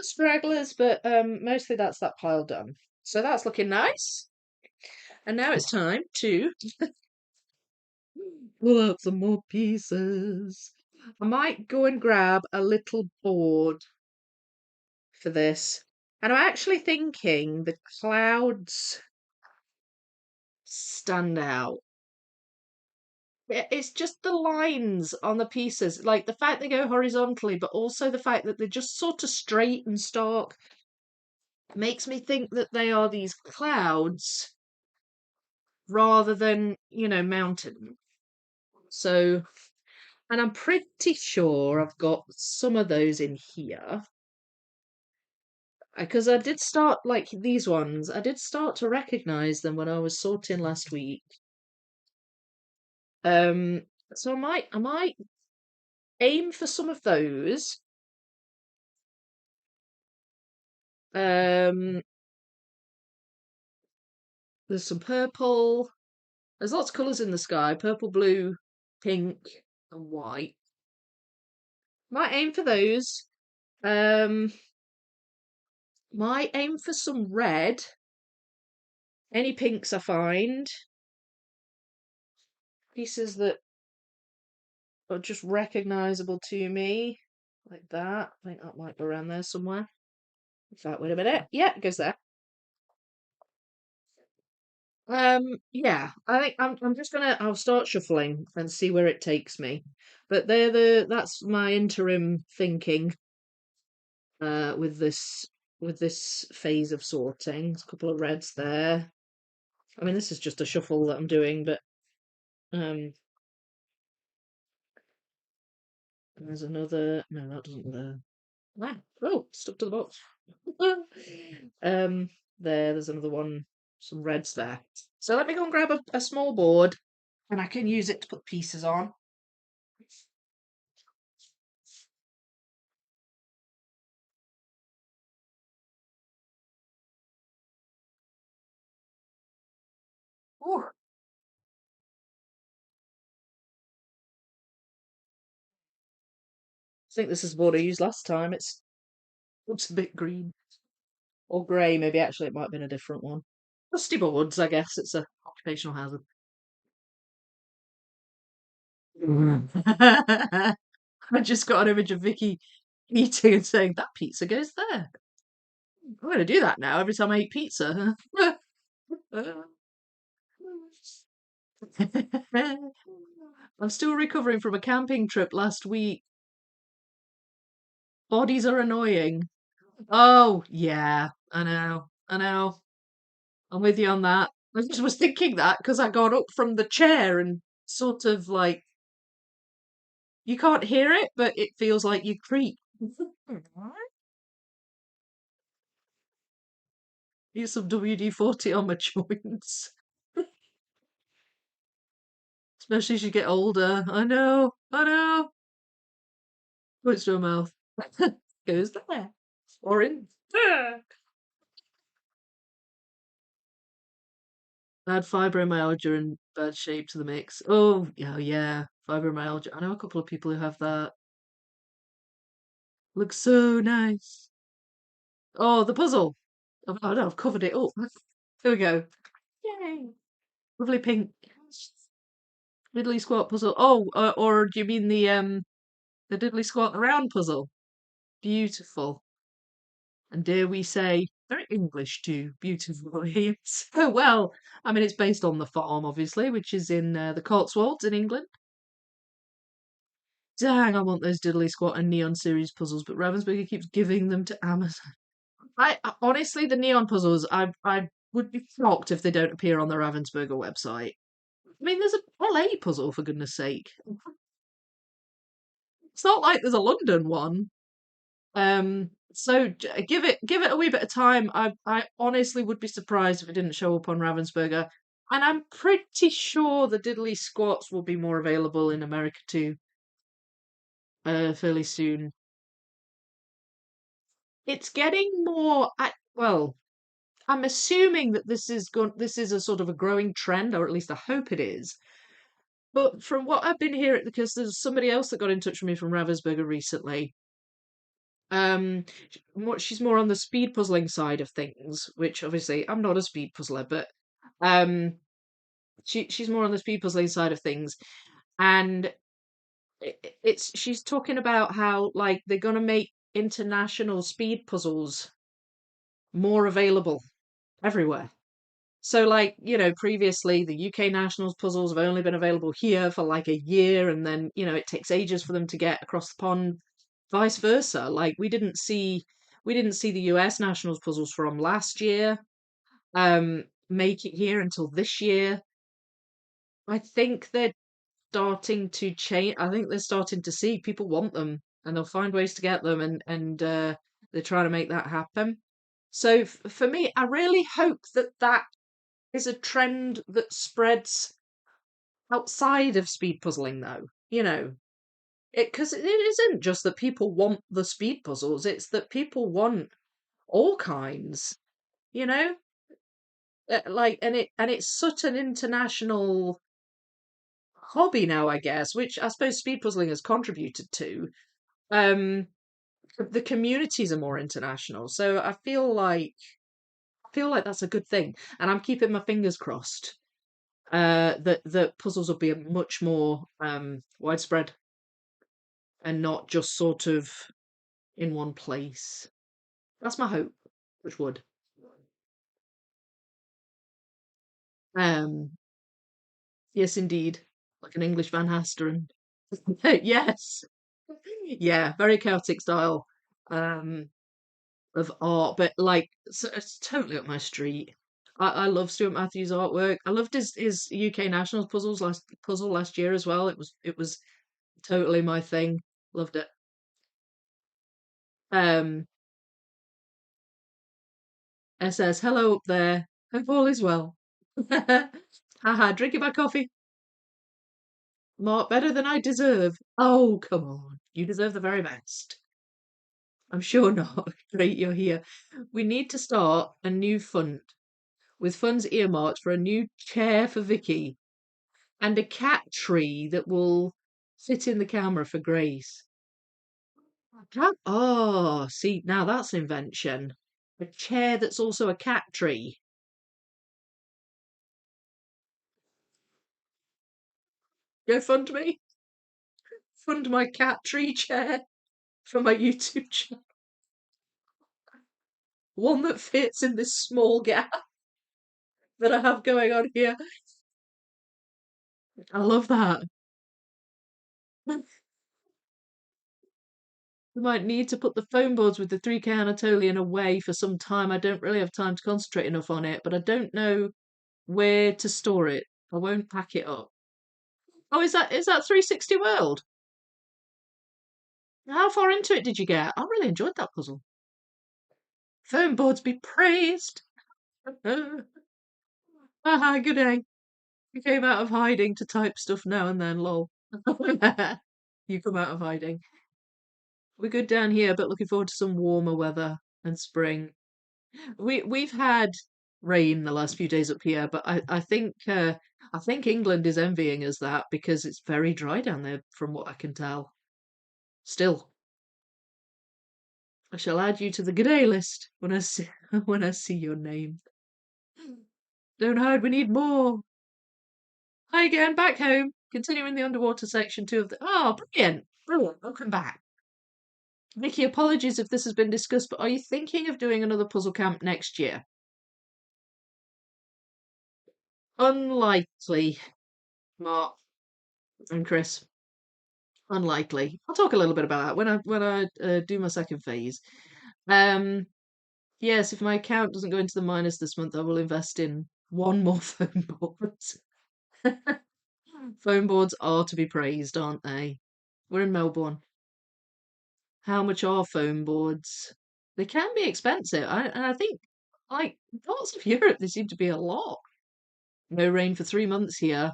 stragglers, but mostly that's that pile done. So that's looking nice. And now it's time to pull out some more pieces. I might go and grab a little board for this. And I'm actually thinking the clouds stand out. It's just the lines on the pieces, like the fact they go horizontally, but also the fact that they're just sort of straight and stark makes me think that they are these clouds rather than, mountain. So, and I'm pretty sure I've got some of those in here. Because I did start, like these ones, I did start to recognize them when I was sorting last week. Um, so I might aim for some of those. Um, there's some purple. There's lots of colours in the sky: purple, blue, pink, and white. Might aim for those. Um, might aim for some red. Any pinks I find. Pieces that are just recognisable to me, like that. I think that might be around there somewhere. In fact, wait a minute. Yeah, it goes there. Yeah, I think I'm just I'll start shuffling and see where it takes me. But that's my interim thinking with this phase of sorting. There's a couple of reds there. I mean, this is just a shuffle that I'm doing, but um there's another. No, that doesn't work. Ah, oh, stuck to the box. um, there's another one. Some reds there. So let me go and grab a small board, and I can use it to put pieces on. Ooh, I think this is the board I used last time. It looks a bit green or grey. Maybe actually it might have been a different one. Rusty boards, I guess. It's a occupational hazard. I just got an image of Vicky eating and saying that pizza goes there. I'm going to do that now every time I eat pizza. I'm still recovering from a camping trip last week. Bodies are annoying. Oh, yeah, I know. I know. I'm with you on that. I just was thinking that because I got up from the chair and sort of like you can't hear it, but it feels like you creak. Need some WD-40 on my joints, especially as you get older. I know. I know. Puts to her mouth. Goes there. Or in there. Add fibromyalgia and bad shape to the mix. Oh, yeah, yeah. Fibromyalgia. I know a couple of people who have that. Looks so nice. Oh, the puzzle. Oh no, I've covered it up. Here we go. Yay. Lovely pink. Diddly squat puzzle. Oh, or do you mean the diddly squat round puzzle? Beautiful. And dare we say, very English too. Beautiful. Yes. Oh well. I mean, it's based on the farm, obviously, which is in the Cotswolds in England. Dang, I want those diddly squat and neon series puzzles, but Ravensburger keeps giving them to Amazon. Honestly, the neon puzzles, I would be shocked if they don't appear on the Ravensburger website. I mean, there's a LA puzzle for goodness sake. It's not like there's a London one. So give it a wee bit of time. I honestly would be surprised if it didn't show up on Ravensburger. And I'm pretty sure the diddly squats will be more available in America too, fairly soon. It's getting more. Well, I'm assuming that this is a sort of a growing trend, or at least I hope it is. But from what I've been hearing, because there's somebody else that got in touch with me from Ravensburger recently. Um, she's more on the speed puzzling side of things, which obviously I'm not a speed puzzler, but um, she's more on the speed puzzling side of things, and it's she's talking about how like they're gonna make international speed puzzles more available everywhere. So, like, previously the UK nationals puzzles have only been available here for like a year, and then, it takes ages for them to get across the pond, vice versa. Like, we didn't see the US nationals puzzles from last year make it here until this year. I think they're starting to change. I think they're starting to see people want them, and they'll find ways to get them, and they're trying to make that happen. So for me, I really hope that is a trend that spreads outside of speed puzzling, though. Because it isn't just that people want the speed puzzles; it's that people want all kinds. You know, like, and it's such an international hobby now, I guess, which I suppose speed puzzling has contributed to. Um, the communities are more international, so I feel like that's a good thing, and I'm keeping my fingers crossed that puzzles will be much more widespread and not just sort of in one place. That's my hope, which would. Um, yes, indeed, like an English Van Hasteren. Yes, yeah, very chaotic style of art, but like it's totally up my street. I love Stuart Matthews' artwork. I loved his UK Nationals puzzle last year as well. It was totally my thing. Loved it. Um, it says, "Hello up there. Hope all is well." Haha, drinking my coffee. Mark, better than I deserve. Oh, come on. You deserve the very best. I'm sure not. Great, you're here. We need to start a new fund with funds earmarked for a new chair for Vicky and a cat tree that will fit in the camera for Grace. Oh, see, now that's invention. A chair that's also a cat tree. Go fund me. Fund my cat tree chair for my YouTube channel. One that fits in this small gap that I have going on here. I love that. We might need to put the foam boards with the 3K Anatolian away for some time. I don't really have time to concentrate enough on it, but I don't know where to store it. I won't pack it up. Oh, is that 360 World? How far into it did you get? I really enjoyed that puzzle. Foam boards be praised. Haha, good day. You came out of hiding to type stuff now and then, lol. You come out of hiding. We're good down here, but looking forward to some warmer weather and spring. We've had rain the last few days up here, but I think England is envying us that because it's very dry down there, from what I can tell. Still, I shall add you to the g'day list when I see when I see your name. Don't hide, we need more. Hi again, back home. Continuing the underwater section two of the. Oh, brilliant! Brilliant. Welcome back. Vicky, apologies if this has been discussed, but are you thinking of doing another puzzle camp next year? Unlikely, Mark and Chris. Unlikely. I'll talk a little bit about that when I do my second phase. Um, yes, if my account doesn't go into the minus this month, I will invest in one more phone board. Phone boards are to be praised, aren't they? We're in Melbourne. How much are phone boards? They can be expensive. And I think, like, parts of Europe, they seem to be a lot. No rain for 3 months here.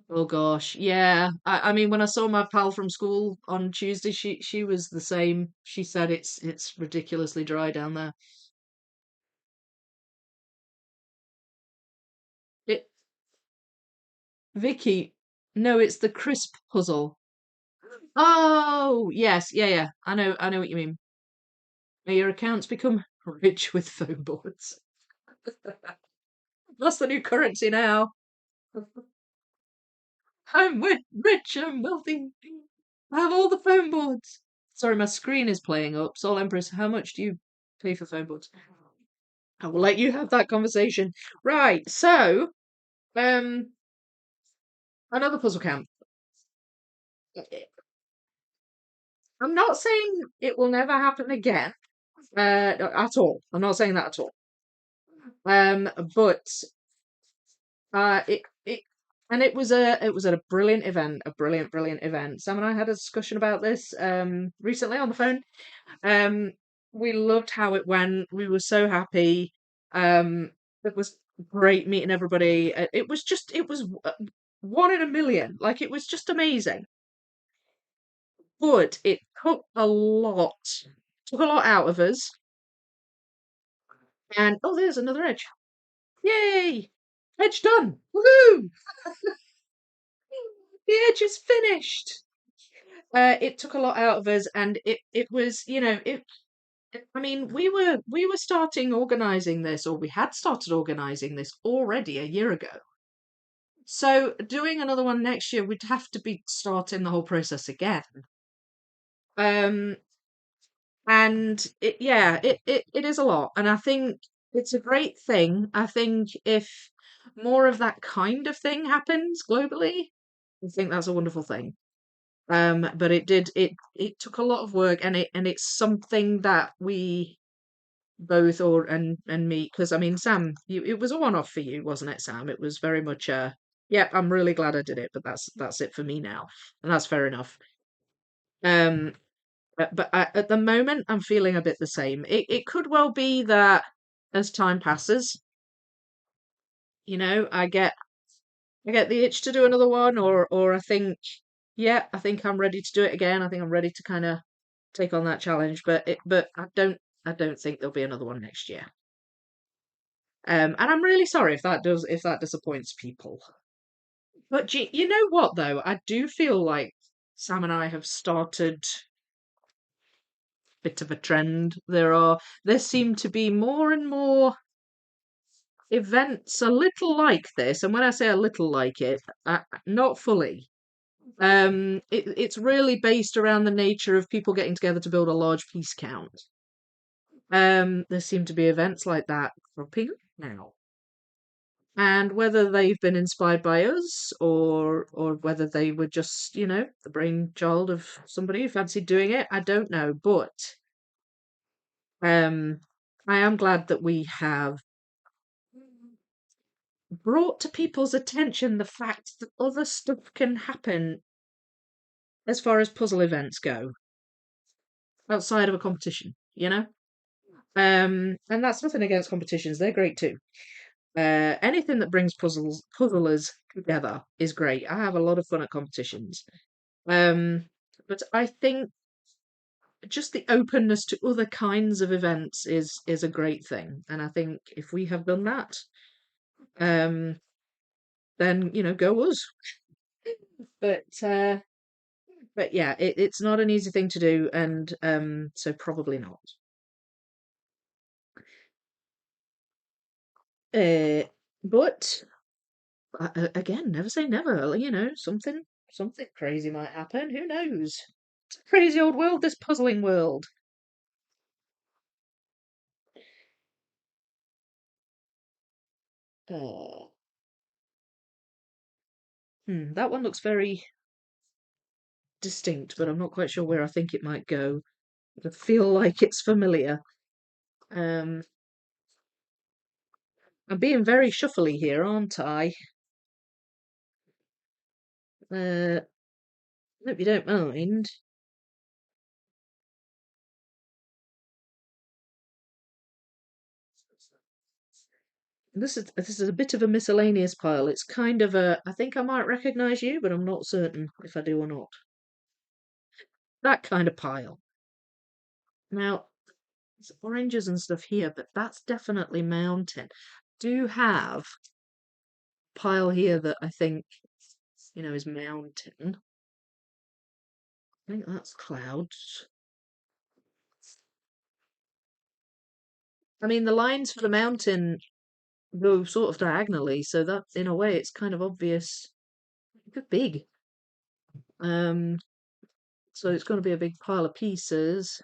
Oh gosh, yeah. I mean, when I saw my pal from school on Tuesday, she was the same. She said it's ridiculously dry down there. It, Vicky, no, it's the crisp puzzle. Oh, yes, yeah, yeah. I know what you mean. May your accounts become rich with phone boards. That's the new currency now. Rich, I'm wealthy. I have all the phone boards. Sorry, my screen is playing up. Soul Empress, how much do you pay for phone boards? I will let you have that conversation. Right, so, um, another puzzle camp. I'm not saying it will never happen again, at all. I'm not saying that at all. But it and it was a brilliant event, a brilliant event. Sam and I had a discussion about this recently on the phone. Um, we loved how it went. We were so happy. It was great meeting everybody. It was one in a million. Like it was just amazing. But it took a lot out of us. And oh, there's another edge. Yay! Edge done. Woohoo! The edge is finished. It took a lot out of us, and it was, you know, I mean, we were starting organizing this, or we had started organizing this already a year ago. So doing another one next year, we'd have to be starting the whole process again. Um, and it is a lot, and I think it's a great thing. I think if more of that kind of thing happens globally, I think that's a wonderful thing. But it took a lot of work, and it's something that we both or and me, because I mean Sam, it was a one-off for you, wasn't it, Sam? It was very much yeah, I'm really glad I did it, but that's it for me now, and that's fair enough. Um, at the moment, I'm feeling a bit the same. It could well be that as time passes, I get the itch to do another one, or I think, yeah, I think I'm ready to do it again. I think I'm ready to kind of take on that challenge, but I don't think there'll be another one next year. And I'm really sorry if that disappoints people. But you know what though? I do feel like Sam and I have started a bit of a trend. There seem to be more and more events a little like this, and when I say a little like it, not fully. It's really based around the nature of people getting together to build a large piece count. There seem to be events like that cropping up now. And whether they've been inspired by us or whether they were just, the brainchild of somebody who fancied doing it, I don't know. But um, I am glad that we have brought to people's attention the fact that other stuff can happen as far as puzzle events go outside of a competition, you know? And that's nothing against competitions, they're great too. Anything that brings puzzlers together is great. I have a lot of fun at competitions. Um, but I think just the openness to other kinds of events is a great thing. And I think if we have done that, um, then go us. But yeah, it's not an easy thing to do, and so probably not. But again, never say never. Something crazy might happen. Who knows? It's a crazy old world, this puzzling world. Uh, that one looks very distinct, but I'm not quite sure where I think it might go. I feel like it's familiar. Um, I'm being very shuffly here, aren't I? Hope you don't mind. This is a bit of a miscellaneous pile. It's kind of a, I think I might recognize you, but I'm not certain if I do or not. That kind of pile. Now, there's oranges and stuff here, but that's definitely mountain. Do have pile here that I think, is mountain. I think that's clouds. I mean, the lines for the mountain go sort of diagonally, so that in a way it's kind of obvious. They're big. Um, so it's going to be a big pile of pieces.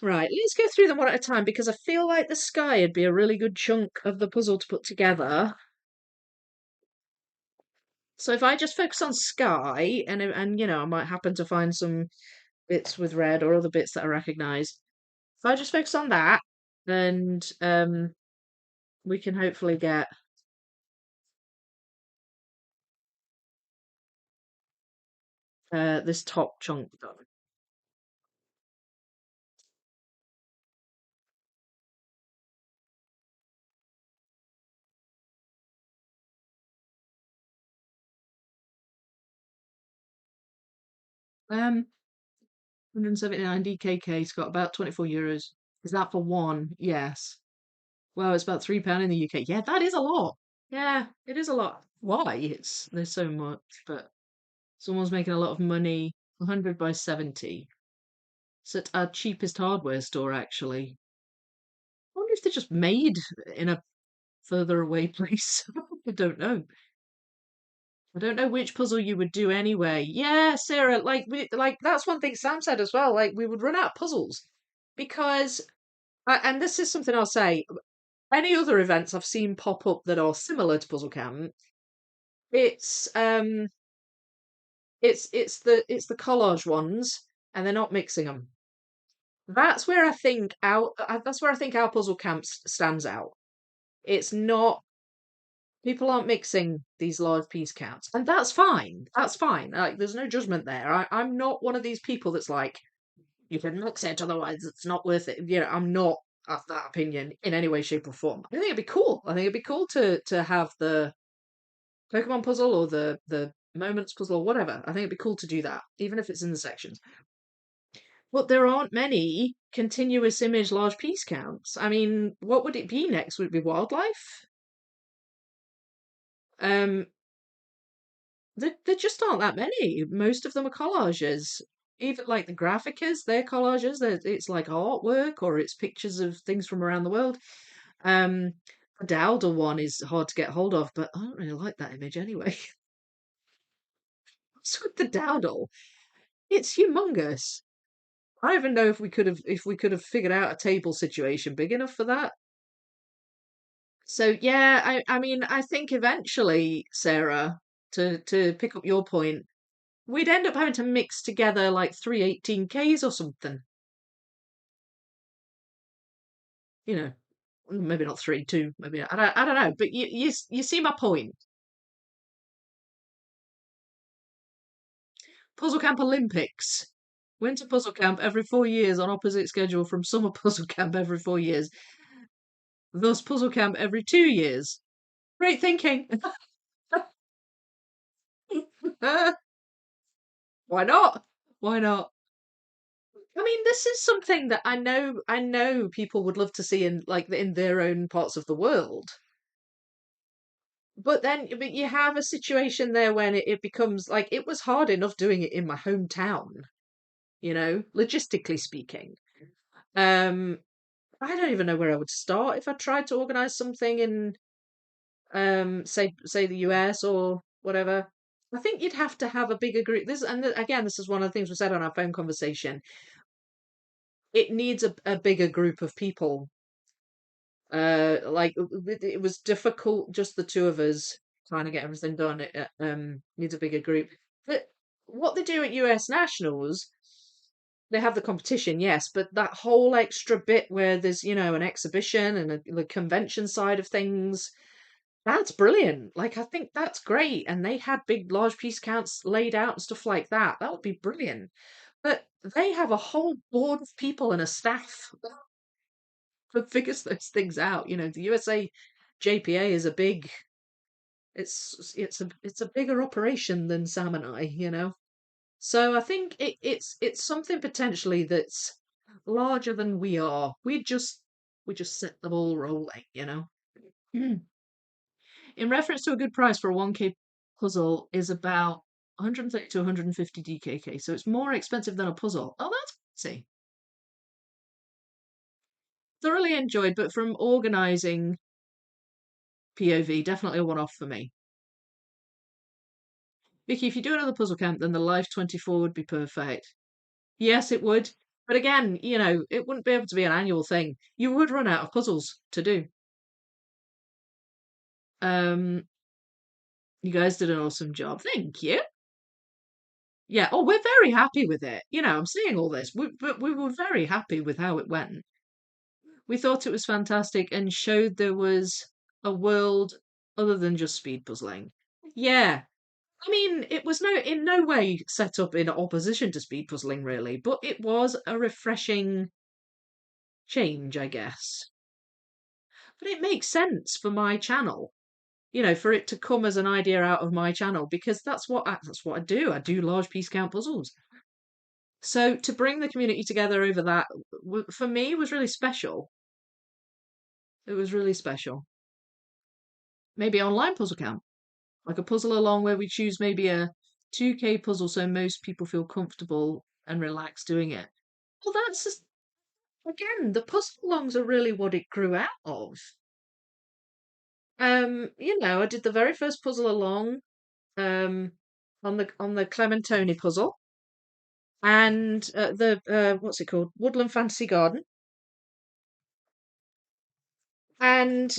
Right, let's go through them one at a time because I feel like the sky would be a really good chunk of the puzzle to put together. So if I just focus on sky and I might happen to find some bits with red or other bits that I recognise. If I just focus on that, and we can hopefully get this top chunk done. 179 DKK. It's got about 24 euros. Is that for one? Yes. Well, it's about £3 in the UK. Yeah, that is a lot. Yeah, it is a lot. Why? There's so much, but someone's making a lot of money. 100 by 70. It's at our cheapest hardware store, actually. I wonder if they're just made in a further away place. I don't know. I don't know which puzzle you would do anyway. Yeah, Sarah, like that's one thing Sam said as well. Like we would run out of puzzles because, and this is something I'll say. Any other events I've seen pop up that are similar to Puzzle Camp, it's um, it's the collage ones, and they're not mixing them. That's where I think our Puzzle Camp stands out. It's not people aren't mixing these live piece counts, and that's fine. That's fine. Like, there's no judgment there. I'm not one of these people that's like, you can mix it, otherwise it's not worth it. I'm not of that opinion in any way, shape, or form. I think it'd be cool. I think it'd be cool to have the Pokemon puzzle or the moments puzzle or whatever. I think it'd be cool to do that, even if it's in the sections. But there aren't many continuous image large piece counts. I mean, what would it be next? Would it be wildlife? Um, there just aren't that many. Most of them are collages. Even like the Graphicas, they're collages. It's like artwork or it's pictures of things from around the world. Um, the Dowdle one is hard to get hold of, but I don't really like that image anyway. What's with the Dowdle? It's humongous. I don't even know if we could have figured out a table situation big enough for that. So yeah, I mean I think eventually, Sarah, to pick up your point, we'd end up having to mix together like 318Ks or something. You know, maybe not three, two, maybe I don't know, but you see my point. Puzzle Camp Olympics. Winter Puzzle Camp every 4 years on opposite schedule from Summer Puzzle Camp every 4 years. Thus Puzzle Camp every 2 years. Great thinking. Why not? Why not? I mean, this is something that I know people would love to see in their own parts of the world. But you have a situation there when it becomes like it was hard enough doing it in my hometown, logistically speaking. Um, I don't even know where I would start if I tried to organize something in say the US or whatever. I think you'd have to have a bigger group. Again, this is one of the things we said on our phone conversation. It needs a bigger group of people. Like it was difficult just the two of us trying to get everything done. It needs a bigger group. But what they do at US Nationals, they have the competition, yes, but that whole extra bit where there's an exhibition and the convention side of things, that's brilliant. Like I think that's great, and they had big large piece counts laid out and stuff like that. That would be brilliant. But they have a whole board of people and a staff. that figures those things out. The USA JPA is a big it's a bigger operation than Sam and I. So I think it's something potentially that's larger than we are. We just set the ball rolling. Mm. In reference to a good price for a 1K puzzle is about 130 to 150 DKK, so it's more expensive than a puzzle. Oh, that's fancy. Thoroughly enjoyed, but from organising POV, definitely a one-off for me. Vicky, if you do another puzzle camp, then the Life 24 would be perfect. Yes, it would. But again, it wouldn't be able to be an annual thing. You would run out of puzzles to do. Um, you guys did an awesome job. Thank you. Yeah. Oh, we're very happy with it. I'm seeing all this. But we were very happy with how it went. We thought it was fantastic and showed there was a world other than just speed puzzling. Yeah. I mean, it was in no way set up in opposition to speed puzzling, really, but it was a refreshing change, I guess. But it makes sense for my channel, for it to come as an idea out of my channel because that's what I do. I do large piece count puzzles. So to bring the community together over that for me was really special. It was really special. Maybe online puzzle count, like a puzzle along where we choose maybe a 2K puzzle so most people feel comfortable and relaxed doing it. Well, that's just, again, the puzzle alongs are really what it grew out of. I did the very first puzzle along um on the Clementoni puzzle and the what's it called? Woodland Fantasy Garden. And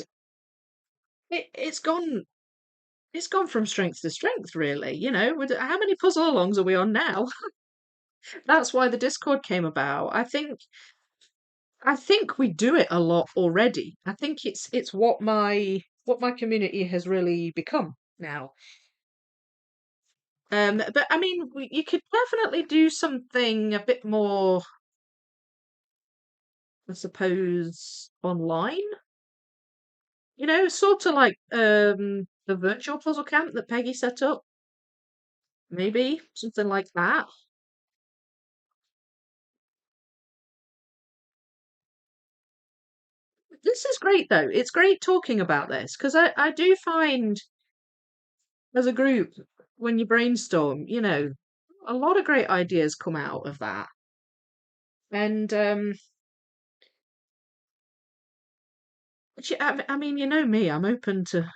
it's gone from strength to strength, really. How many puzzle alongs are we on now? That's why the Discord came about. I think we do it a lot already. I think it's what my community has really become now. But I mean, you could definitely do something a bit more, I suppose, online. Sort of like the virtual puzzle camp that Peggy set up. Maybe something like that. This is great though. It's great talking about this because I do find as a group when you brainstorm, a lot of great ideas come out of that. And I mean, you know me, I'm open to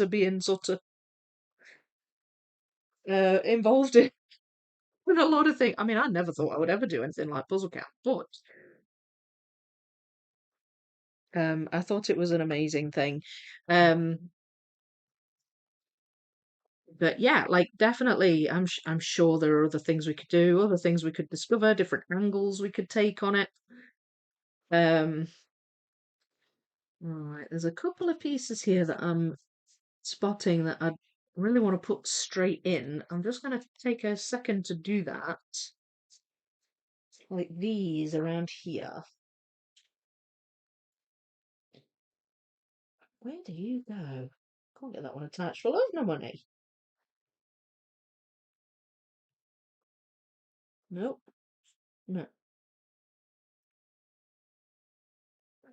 being sort of involved in a lot of things. I mean, I never thought I would ever do anything like puzzle camp, but I thought it was an amazing thing. Um, but yeah, like definitely, I'm sure there are other things we could do, other things we could discover, different angles we could take on it. Um, right, there's a couple of pieces here that I'm spotting that I really want to put straight in. I'm just going to take a second to do that. Like these around here. Where do you go? Can't get that one attached for love no money. Nope. No.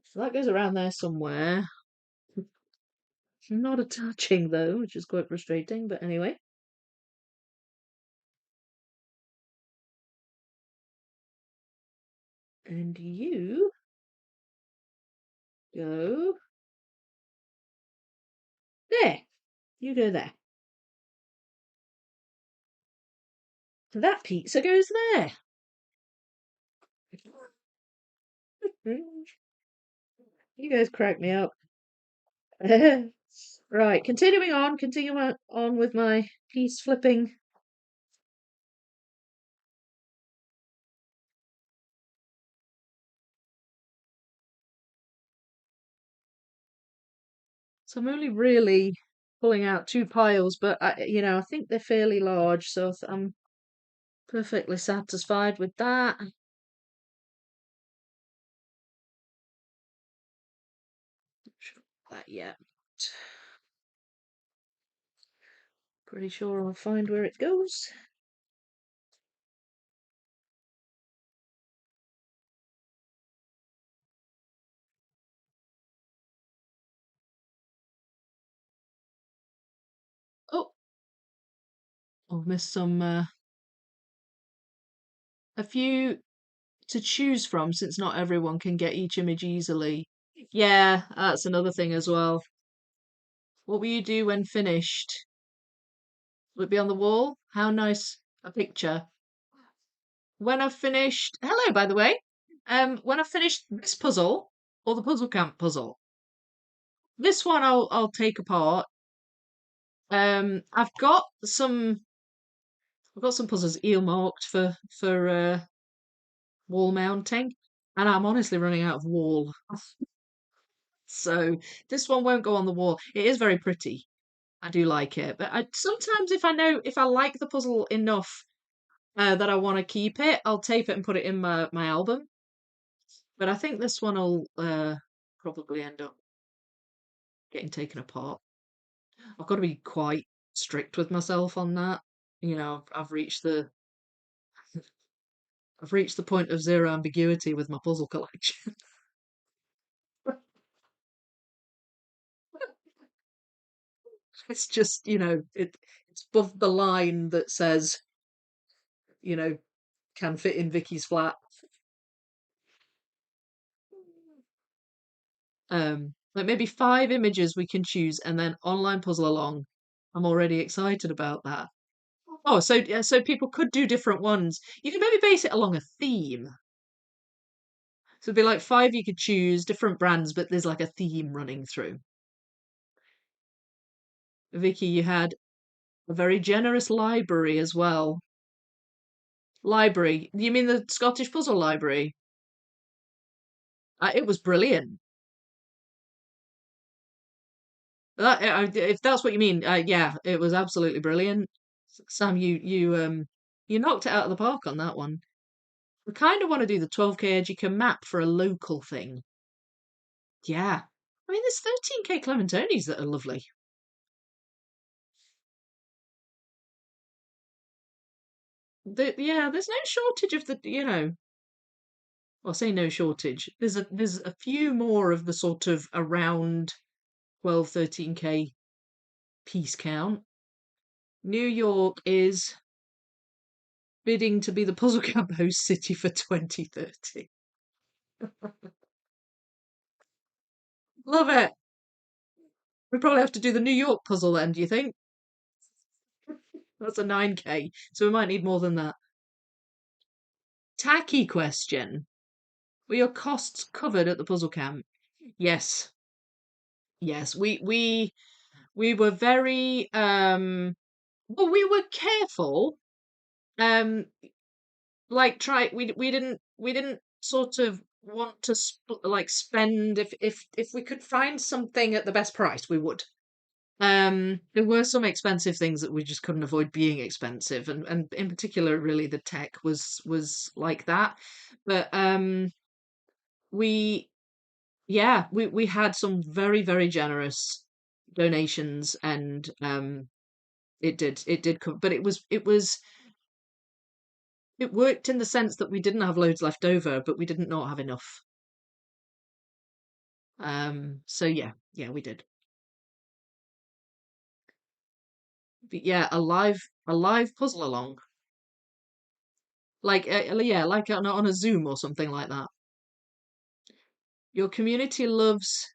So that goes around there somewhere. Not attaching though, which is quite frustrating, but anyway. And you go there. You go there. That pizza goes there. You guys crack me up. Right, continuing on with my piece flipping. So I'm only really pulling out two piles, but I think they're fairly large, so I'm perfectly satisfied with that. that yet. Pretty sure I'll find where it goes. Oh, I've missed a few to choose from since not everyone can get each image easily. Yeah, that's another thing as well. What will you do when finished? Will it be on the wall? How nice a picture. When I've finished, hello, by the way. When I've finished this puzzle or the puzzle camp puzzle, this one I'll take apart. I've got some puzzles earmarked for wall mounting, and I'm honestly running out of wall. So this one won't go on the wall. It is very pretty. I do like it, but I sometimes if I like the puzzle enough that I want to keep it, I'll tape it and put it in my album. But I think this one will probably end up getting taken apart. I've got to be quite strict with myself on that. You know, I've reached the point of zero ambiguity with my puzzle collection. It's just, it's above the line that says, you know, can fit in Vicky's flat. Like maybe 5 images we can choose and then online puzzle along. I'm already excited about that. Oh, so yeah, so people could do different ones. You can maybe base it along a theme. So it'd be like 5 you could choose, different brands, but there's like a theme running through. Vicky, you had a very generous library as well. Library. You mean the Scottish Puzzle Library? It was brilliant. If that's what you mean, yeah, it was absolutely brilliant. Sam, you knocked it out of the park on that one. We kind of want to do the 12K Educa map for a local thing. Yeah. I mean, there's 13K Clementinis that are lovely. Yeah, there's no shortage of well, I say no shortage. There's a few more of the sort of around 12, 13K piece count. New York is bidding to be the Puzzle Camp host city for 2030. Love it. We probably have to do the New York puzzle then, do you think? That's a 9K, so we might need more than that. Tacky question. Were your costs covered at the puzzle camp? Yes. Yes. We were very well, we were careful. Um like try we didn't sort of want to like spend if we could find something at the best price, we would. There were some expensive things that we just couldn't avoid being expensive, and in particular, really, the tech was like that. But we yeah, we had some very, very generous donations, and it did come, but it worked in the sense that we didn't have loads left over, but we didn't not have enough. So yeah, we did. But yeah, a live puzzle along. Like yeah, like on a Zoom or something like that. Your community loves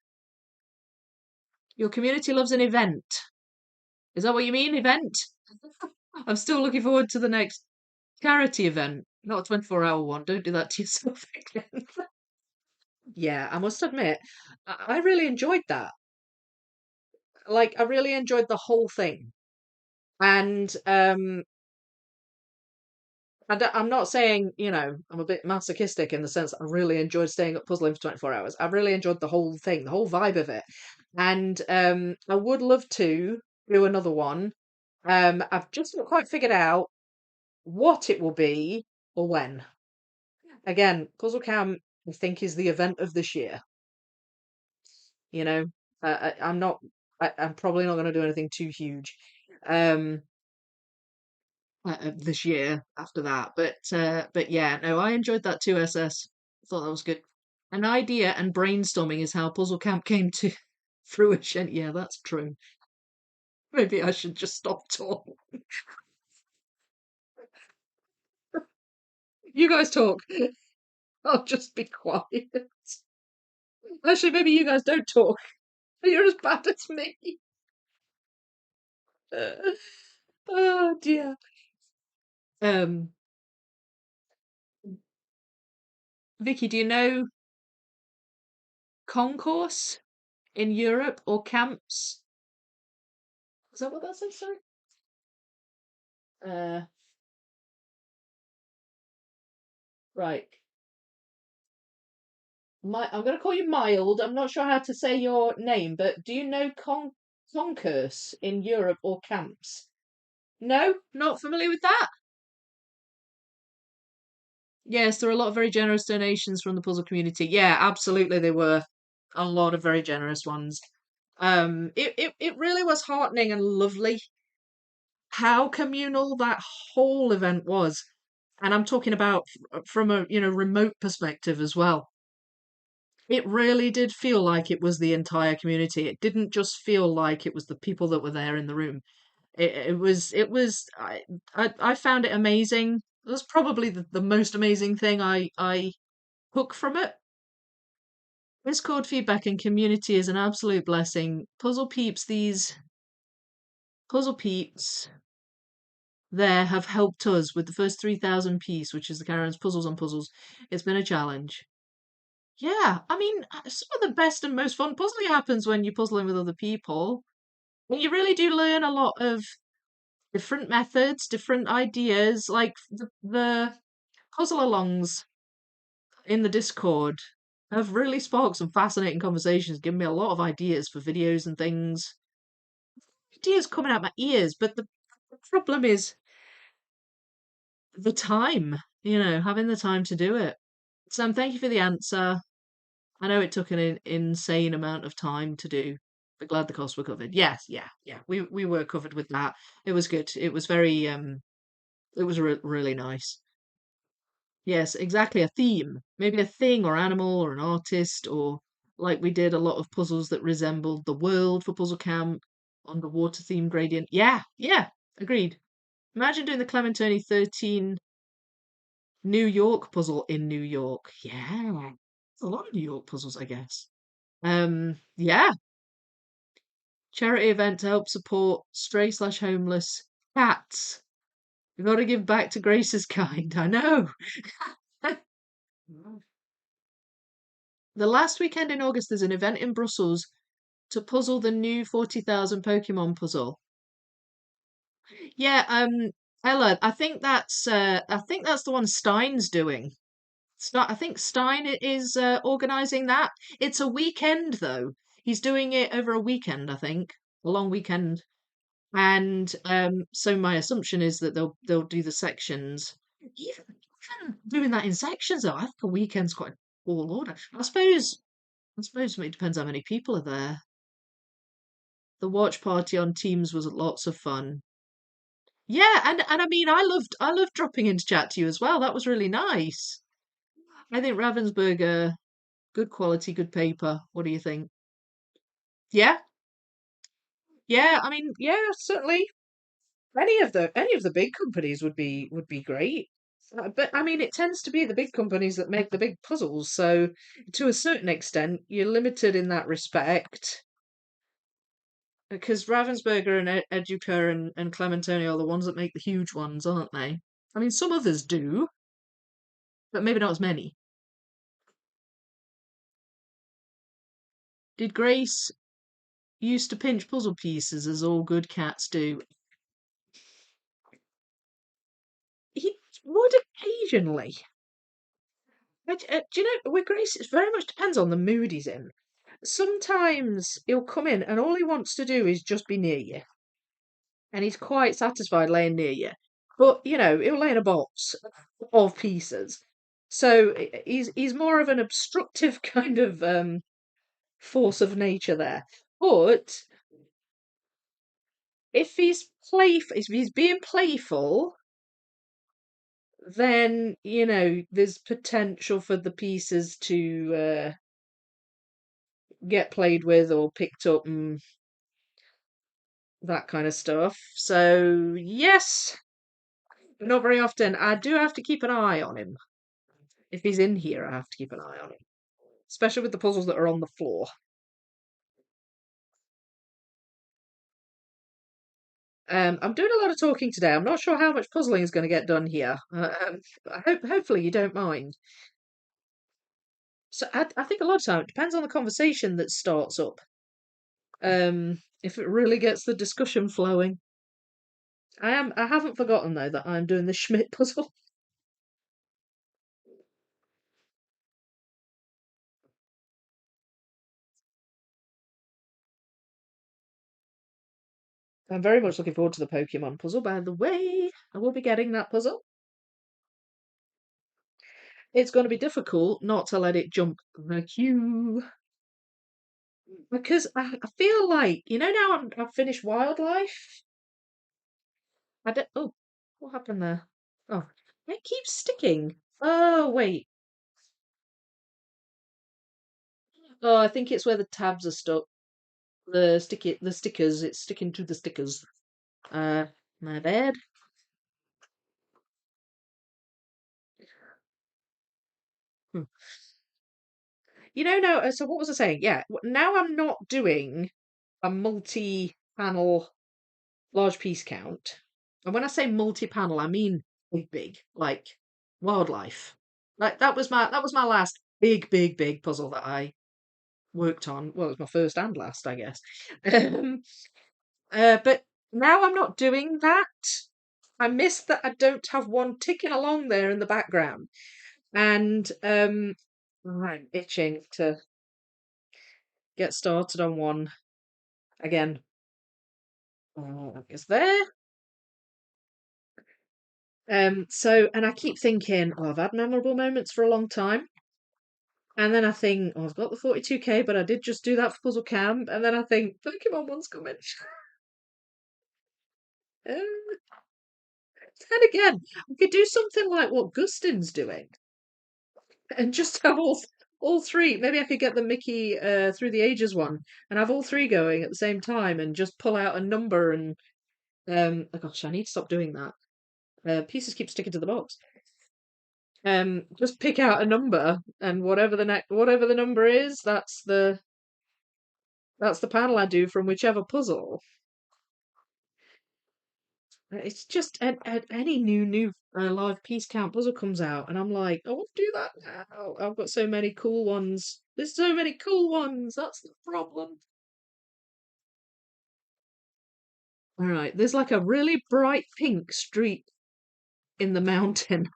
your community loves an event. Is that what you mean, event? I'm still looking forward to the next charity event, not a 24-hour one. Don't do that to yourself again. Yeah, I must admit, I really enjoyed that. Like, I really enjoyed the whole thing. And I'm not saying, I'm a bit masochistic in the sense that I really enjoyed staying up puzzling for 24 hours. I really enjoyed the whole thing, the whole vibe of it. And I would love to do another one. I've just not quite figured out what it will be or when. Again, Puzzle Camp, I think, is the event of this year. You know, I'm not. I'm probably not going to do anything too huge um, this year after that. But yeah, no, I enjoyed that too. SS. Thought that was good. An idea and brainstorming is how Puzzle Camp came to fruition. Yeah, that's true. Maybe I should just stop talking. You guys talk. I'll just be quiet. Actually, maybe you guys don't talk. You're as bad as me. Oh dear. Um, Vicky, do you know concourse in Europe or camps? Is that what that says? Sorry. Uh, right. I'm going to call you Mild. I'm not sure how to say your name, but do you know concourse in Europe or camps? No, not familiar with that. Yes, there are a lot of very generous donations from the puzzle community. Yeah, absolutely, there were a lot of very generous ones. It really was heartening and lovely how communal that whole event was. And I'm talking about from a, remote perspective as well. It really did feel like it was the entire community. It didn't just feel like it was the people that were there in the room. I found it amazing. It was probably the most amazing thing I took from it. Discord feedback and community is an absolute blessing. Puzzle peeps there have helped us with the first 3,000 piece, which is the Karen's Puzzles on Puzzles. It's been a challenge. Yeah, I mean, some of the best and most fun puzzling happens when you're puzzling with other people. And you really do learn a lot of different methods, different ideas, like the puzzle alongs in the Discord have really sparked some fascinating conversations, given me a lot of ideas for videos and things. Ideas coming out my ears, but the problem is the time, having the time to do it. Sam, thank you for the answer. I know it took an insane amount of time to do. But glad the costs were covered. Yes, yeah, yeah. We were covered with that. It was good. It was very it was really nice. Yes, exactly. A theme. Maybe a thing or animal or an artist or like we did a lot of puzzles that resembled the world for Puzzle Camp, underwater theme gradient. Yeah, yeah, agreed. Imagine doing the Clementoni 13 New York puzzle in New York. Yeah. There's a lot of New York puzzles, I guess. Yeah. Charity event to help support stray/homeless cats. We've got to give back to Grace's kind. I know. The last weekend in August, there's an event in Brussels to puzzle the new 40,000 Pokemon puzzle. Yeah, Ella, I think that's the one Stein's doing. I think Stein is organising that. It's a weekend though. He's doing it over a weekend, I think, a long weekend. And so my assumption is that they'll do the sections. Even doing that in sections though, I think a weekend's quite a tall order. I suppose it depends how many people are there. The watch party on Teams was lots of fun. Yeah, and I mean I loved dropping into chat to you as well. That was really nice. I think Ravensburger, good quality, good paper. What do you think? Yeah, yeah. I mean, yeah, certainly. Any of the big companies would be great. But I mean, it tends to be the big companies that make the big puzzles. So to a certain extent, you're limited in that respect. Because Ravensburger and Educa and Clementoni are the ones that make the huge ones, aren't they? I mean, some others do, but maybe not as many. Did Grace used to pinch puzzle pieces as all good cats do? He would occasionally. Do you know, with Grace, it very much depends on the mood he's in. Sometimes he'll come in and all he wants to do is just be near you, and he's quite satisfied laying near you. But he'll lay in a box of pieces, so he's more of an obstructive kind of force of nature there. But if he's being playful, then there's potential for the pieces to get played with or picked up and that kind of stuff. So yes, but not very often. I do have to keep an eye on him. If he's in here, I have to keep an eye on him, especially with the puzzles that are on the floor. I'm doing a lot of talking today. I'm not sure how much puzzling is going to get done here. Hopefully you don't mind. So I think a lot of time it depends on the conversation that starts up. If it really gets the discussion flowing. I haven't forgotten though that I'm doing the Schmidt puzzle. I'm very much looking forward to the Pokemon puzzle, by the way. I will be getting that puzzle. It's going to be difficult not to let it jump the queue. Because I feel like, now I've finished Wildlife. I don't. Oh, what happened there? Oh, it keeps sticking. Oh, wait. Oh, I think it's where the tabs are stuck. The stickers. It's sticking to the stickers. Uh, my bad. Hmm. No. So what was I saying? Yeah. Now I'm not doing a multi-panel large piece count. And when I say multi-panel, I mean big, big, like wildlife. Like that was my last big puzzle that I worked on. Well, it was my first and last, I guess. Um, but now I'm not doing that. I miss that I don't have one ticking along there in the background. And I'm itching to get started on one again. Is there? And I keep thinking, oh, I've had memorable moments for a long time. And then I think, oh, I've got the 42k, but I did just do that for Puzzle Camp. And then I think, Pokemon one's coming. Um, then again, we could do something like what Gustin's doing and just have all three. Maybe I could get the Mickey through the ages one and have all three going at the same time and just pull out a number and oh gosh, I need to stop doing that. Pieces keep sticking to the box. Just pick out a number and whatever the number is, that's the panel I do from whichever puzzle. It's just any new live piece count puzzle comes out, and I'm like, I want to do that now. I've got so many cool ones. There's so many cool ones. That's the problem. All right, there's like a really bright pink streak in the mountain,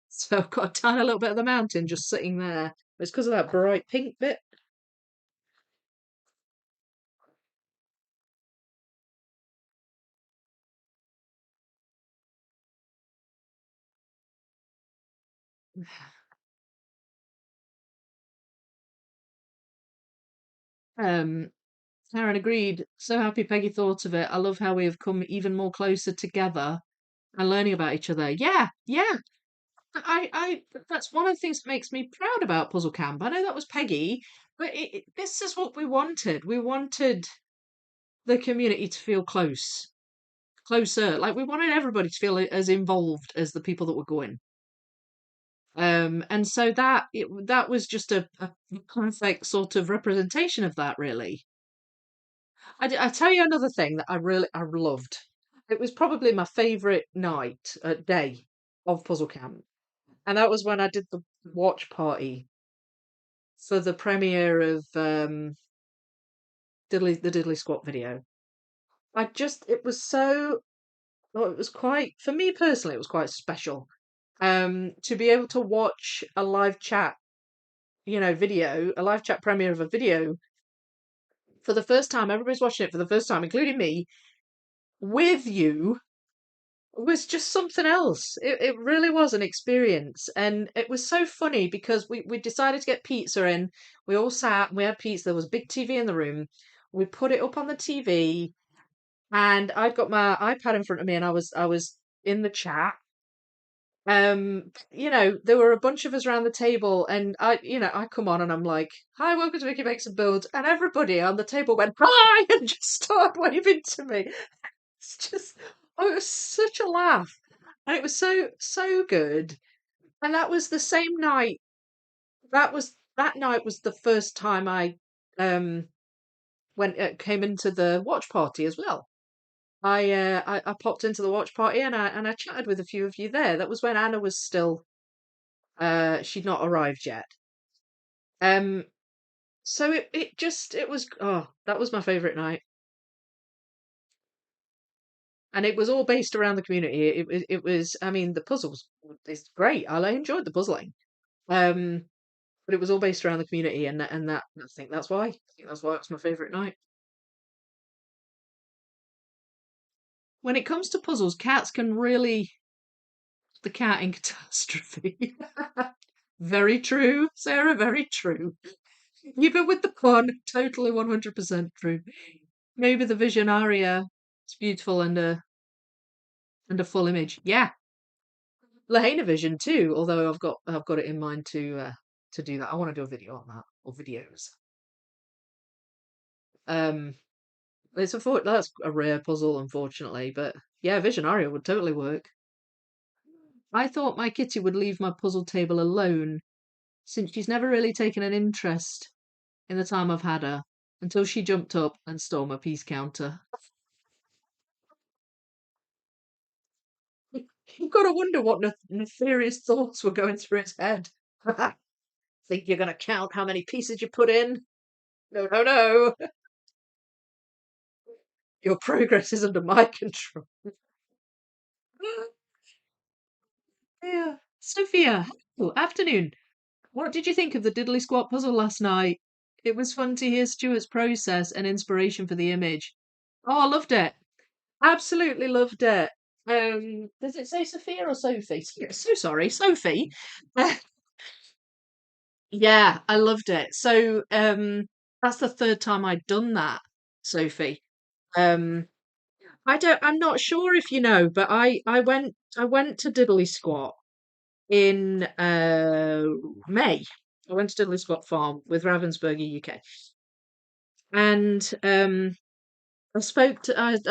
so I've got a tiny little bit of the mountain just sitting there. It's because of that bright pink bit. Um, Karen agreed. So happy Peggy thought of it. I love how we have come even more closer together and learning about each other. Yeah, yeah. I that's one of the things that makes me proud about Puzzle Camp. I know that was Peggy, but this is what we wanted. We wanted the community to feel closer. Like we wanted everybody to feel as involved as the people that were going. And so that was just a perfect sort of representation of that, really. I tell you another thing that I loved. It was probably my favourite day of Puzzle Camp, and that was when I did the watch party for the premiere of the Diddley Squat video. It was so, well, it was quite, for me personally, it was quite special. To be able to watch a live chat, video, a live chat premiere of a video for the first time, everybody's watching it for the first time, including me, with you was just something else. It really was an experience. And it was so funny because we decided to get pizza in. We all sat, we had pizza, there was a big TV in the room. We put it up on the TV, and I'd got my iPad in front of me, and I was in the chat. There were a bunch of us around the table, and I come on and I'm like, "Hi, welcome to Vicky Makes and Builds," and everybody on the table went, "Hi," and just started waving to me. It's just, oh, it was such a laugh, and it was so good. And that was the same night. That night was the first time I um went came into the watch party as well. I popped into the watch party, and I chatted with a few of you there. That was when Anna was still she'd not arrived yet. Um, so it was, oh, that was my favourite night, and it was all based around the community. It was, I mean, the puzzles is great. I enjoyed the puzzling. Um, but it was all based around the community, and I think that's why. I think that's why it's my favourite night. When it comes to puzzles, cats can really the cat in catastrophe. Very true, Sarah. Very true. Even with the pun, totally 100% true. Maybe the Visionaria. It's beautiful and a full image. Yeah, Lahaina Vision too. Although I've got it in mind to do that. I want to do a video on that or videos. Um, that's a rare puzzle, unfortunately. But yeah, Visionaria would totally work. I thought my kitty would leave my puzzle table alone since she's never really taken an interest in the time I've had her until she jumped up and stole my piece counter. You've got to wonder what nefarious thoughts were going through its head. Think you're going to count how many pieces you put in? No, no, no. Your progress is under my control. Yeah. Sophia, hello, afternoon. What did you think of the diddly squat puzzle last night? It was fun to hear Stuart's process and inspiration for the image. Oh, I loved it. Absolutely loved it. Does it say Sophia or Sophie? So sorry, Sophie. Yeah, I loved it. So, that's the third time I'd done that, Sophie. Um, I'm not sure if you know, but I went to Diddley Squat in May. I went to Diddley Squat Farm with Ravensburger UK, and I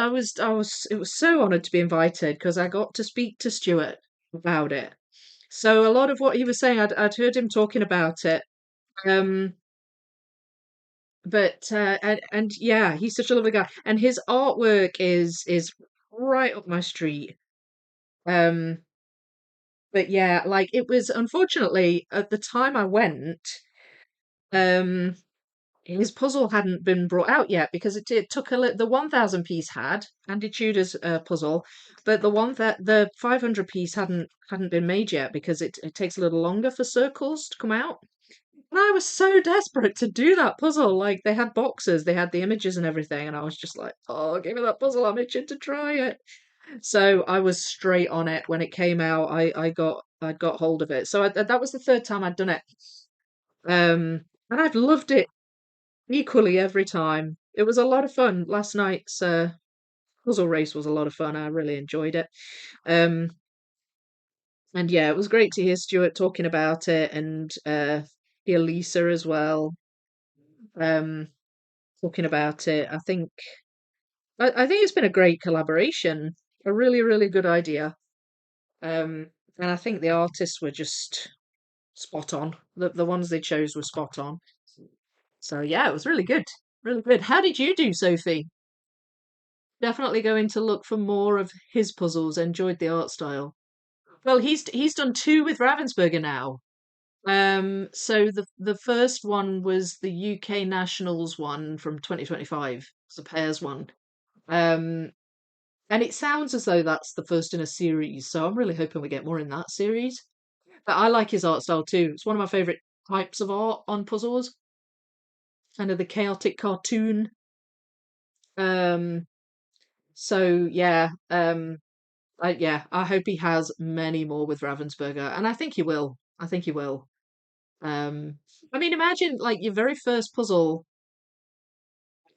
was it was so honoured to be invited because I got to speak to Stuart about it. So a lot of what he was saying, I'd heard him talking about it. Um, but yeah, he's such a lovely guy, and his artwork is right up my street. Um, but yeah, like it was unfortunately at the time I went, um, his puzzle hadn't been brought out yet because it took the 1,000 piece had Andy Tudor's puzzle, but the 500 piece hadn't been made yet because it takes a little longer for circles to come out. And I was so desperate to do that puzzle. Like they had boxes, they had the images and everything, and I was just like, "Oh, give me that puzzle! I'm itching to try it." So I was straight on it when it came out. I got hold of it. So that was the third time I'd done it, and I've loved it equally every time. It was a lot of fun. Last night's puzzle race was a lot of fun. I really enjoyed it. Um, and yeah, it was great to hear Stuart talking about it and hear Lisa as well. Um, talking about it. I think it's been a great collaboration, a really, really good idea. And I think the artists were just spot on. The ones they chose were spot on. So yeah, it was really good. Really good. How did you do, Sophie? Definitely going to look for more of his puzzles. Enjoyed the art style. Well, he's done two with Ravensburger now. So the first one was the UK Nationals one from 2025. It's a pairs one. Um, And it sounds as though that's the first in a series, so I'm really hoping we get more in that series. But I like his art style too. It's one of my favourite types of art on puzzles, kind of the chaotic cartoon. Um, so yeah, I hope he has many more with Ravensburger, and I think he will. I think he will. Um, I mean, imagine like your very first puzzle.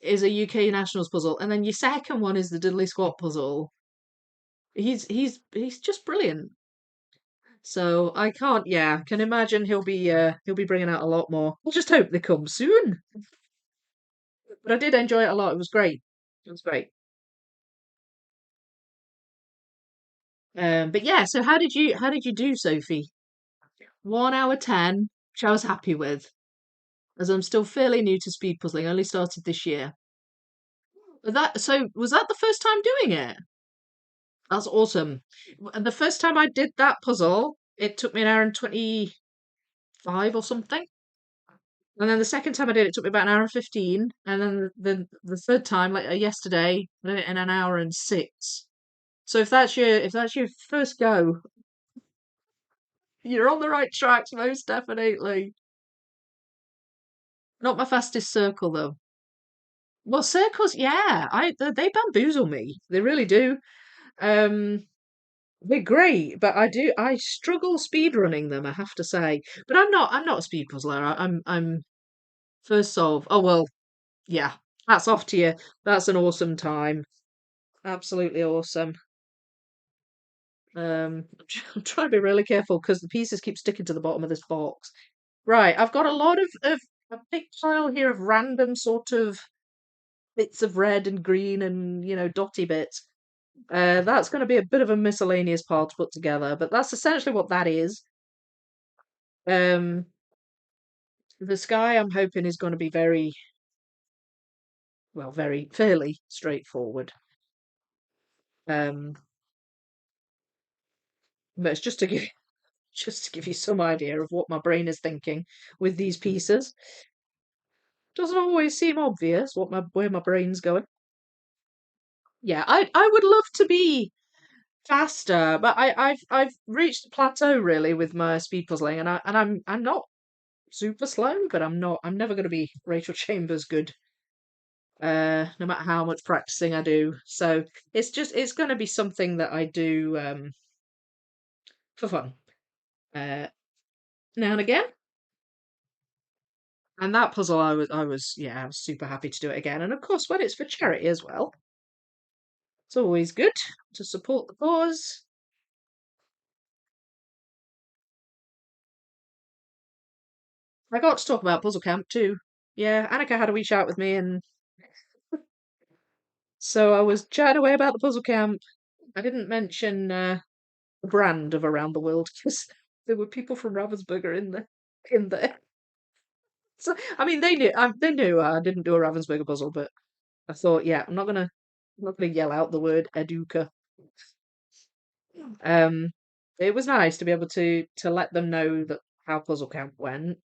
is a UK Nationals puzzle, and then your second one is the Diddley Squat puzzle. He's just brilliant. So I can't, yeah, can imagine he'll be bringing out a lot more. I just hope they come soon. But I did enjoy it a lot. It was great. It was great. But yeah, so how did you do, Sophie? 1 hour 10, which I was happy with, as I'm still fairly new to speed puzzling. I only started this year. But that so was that the first time doing it? That's awesome. And the first time I did that puzzle, it took me an hour and 25 or something. And then the second time I did it, it took me about an hour and 15. And then the third time, like yesterday, I did it in an hour and 6. So if that's your first go, you're on the right tracks, most definitely. Not my fastest circle though. Well, circles, yeah, they bamboozle me. They really do. Um, they're great, but I struggle speed running them, I have to say. But I'm not a speed puzzler. I'm first solve. Oh well, yeah. That's off to you. That's an awesome time. Absolutely awesome. I'm trying to be really careful because the pieces keep sticking to the bottom of this box. Right, I've got a lot of a big pile here of random sort of bits of red and green and dotty bits. That's going to be a bit of a miscellaneous pile to put together, but that's essentially what that is. Um, the sky I'm hoping is going to be very well, very fairly straightforward. Um, but it's just to give you some idea of what my brain is thinking with these pieces. Doesn't always seem obvious where my brain's going. Yeah, I would love to be faster, but I've reached a plateau really with my speed puzzling, and I'm not super slow, but I'm never going to be Rachel Chambers good. No matter how much practicing I do. So it's going to be something that I do for fun uh, now and again. And that puzzle, I was super happy to do it again. And of course, when it's for charity as well, it's always good to support the cause. I got to talk about Puzzle Camp too. Yeah, Annika had a wee chat with me, and so I was chatting away about the Puzzle Camp. I didn't mention the brand of Around the World because there were people from Ravensburger in there. So I mean, they knew I didn't do a Ravensburger puzzle, but I thought, yeah, I'm not gonna yell out the word Educa. Um, it was nice to be able to let them know that how Puzzle Camp went.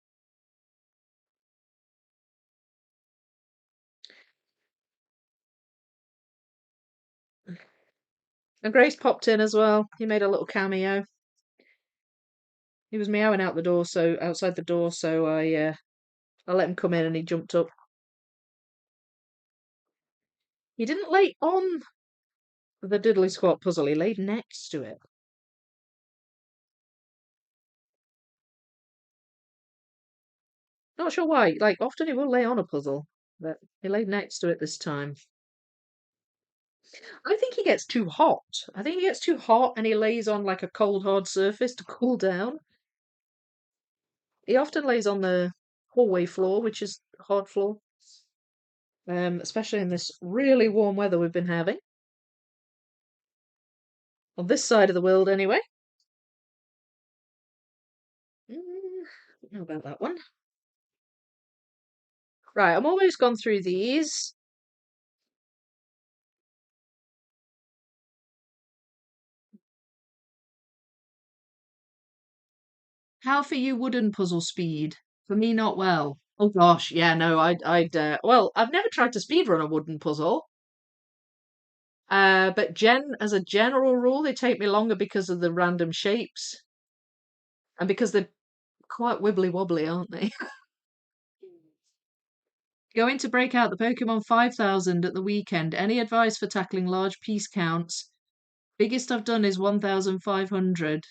And Grace popped in as well. He made a little cameo. He was meowing out the door, so outside the door, so I let him come in and he jumped up. He didn't lay on the diddly squat puzzle, he laid next to it. Not sure why. Like often he will lay on a puzzle, but he laid next to it this time. I think he gets too hot. I think he gets too hot and he lays on like a cold hard surface to cool down. He often lays on the hallway floor, which is a hard floor. Especially in this really warm weather we've been having. On this side of the world anyway. Don't know about that one. Right, I'm almost gone through these. How for you wooden puzzle speed? For me, not well. Oh gosh, yeah, no, I'd well, I've never tried to speed run a wooden puzzle. But as a general rule, they take me longer because of the random shapes and because they're quite wibbly wobbly, aren't they? Going to break out the Pokemon 5000 at the weekend. Any advice for tackling large piece counts? Biggest I've done is 1,500.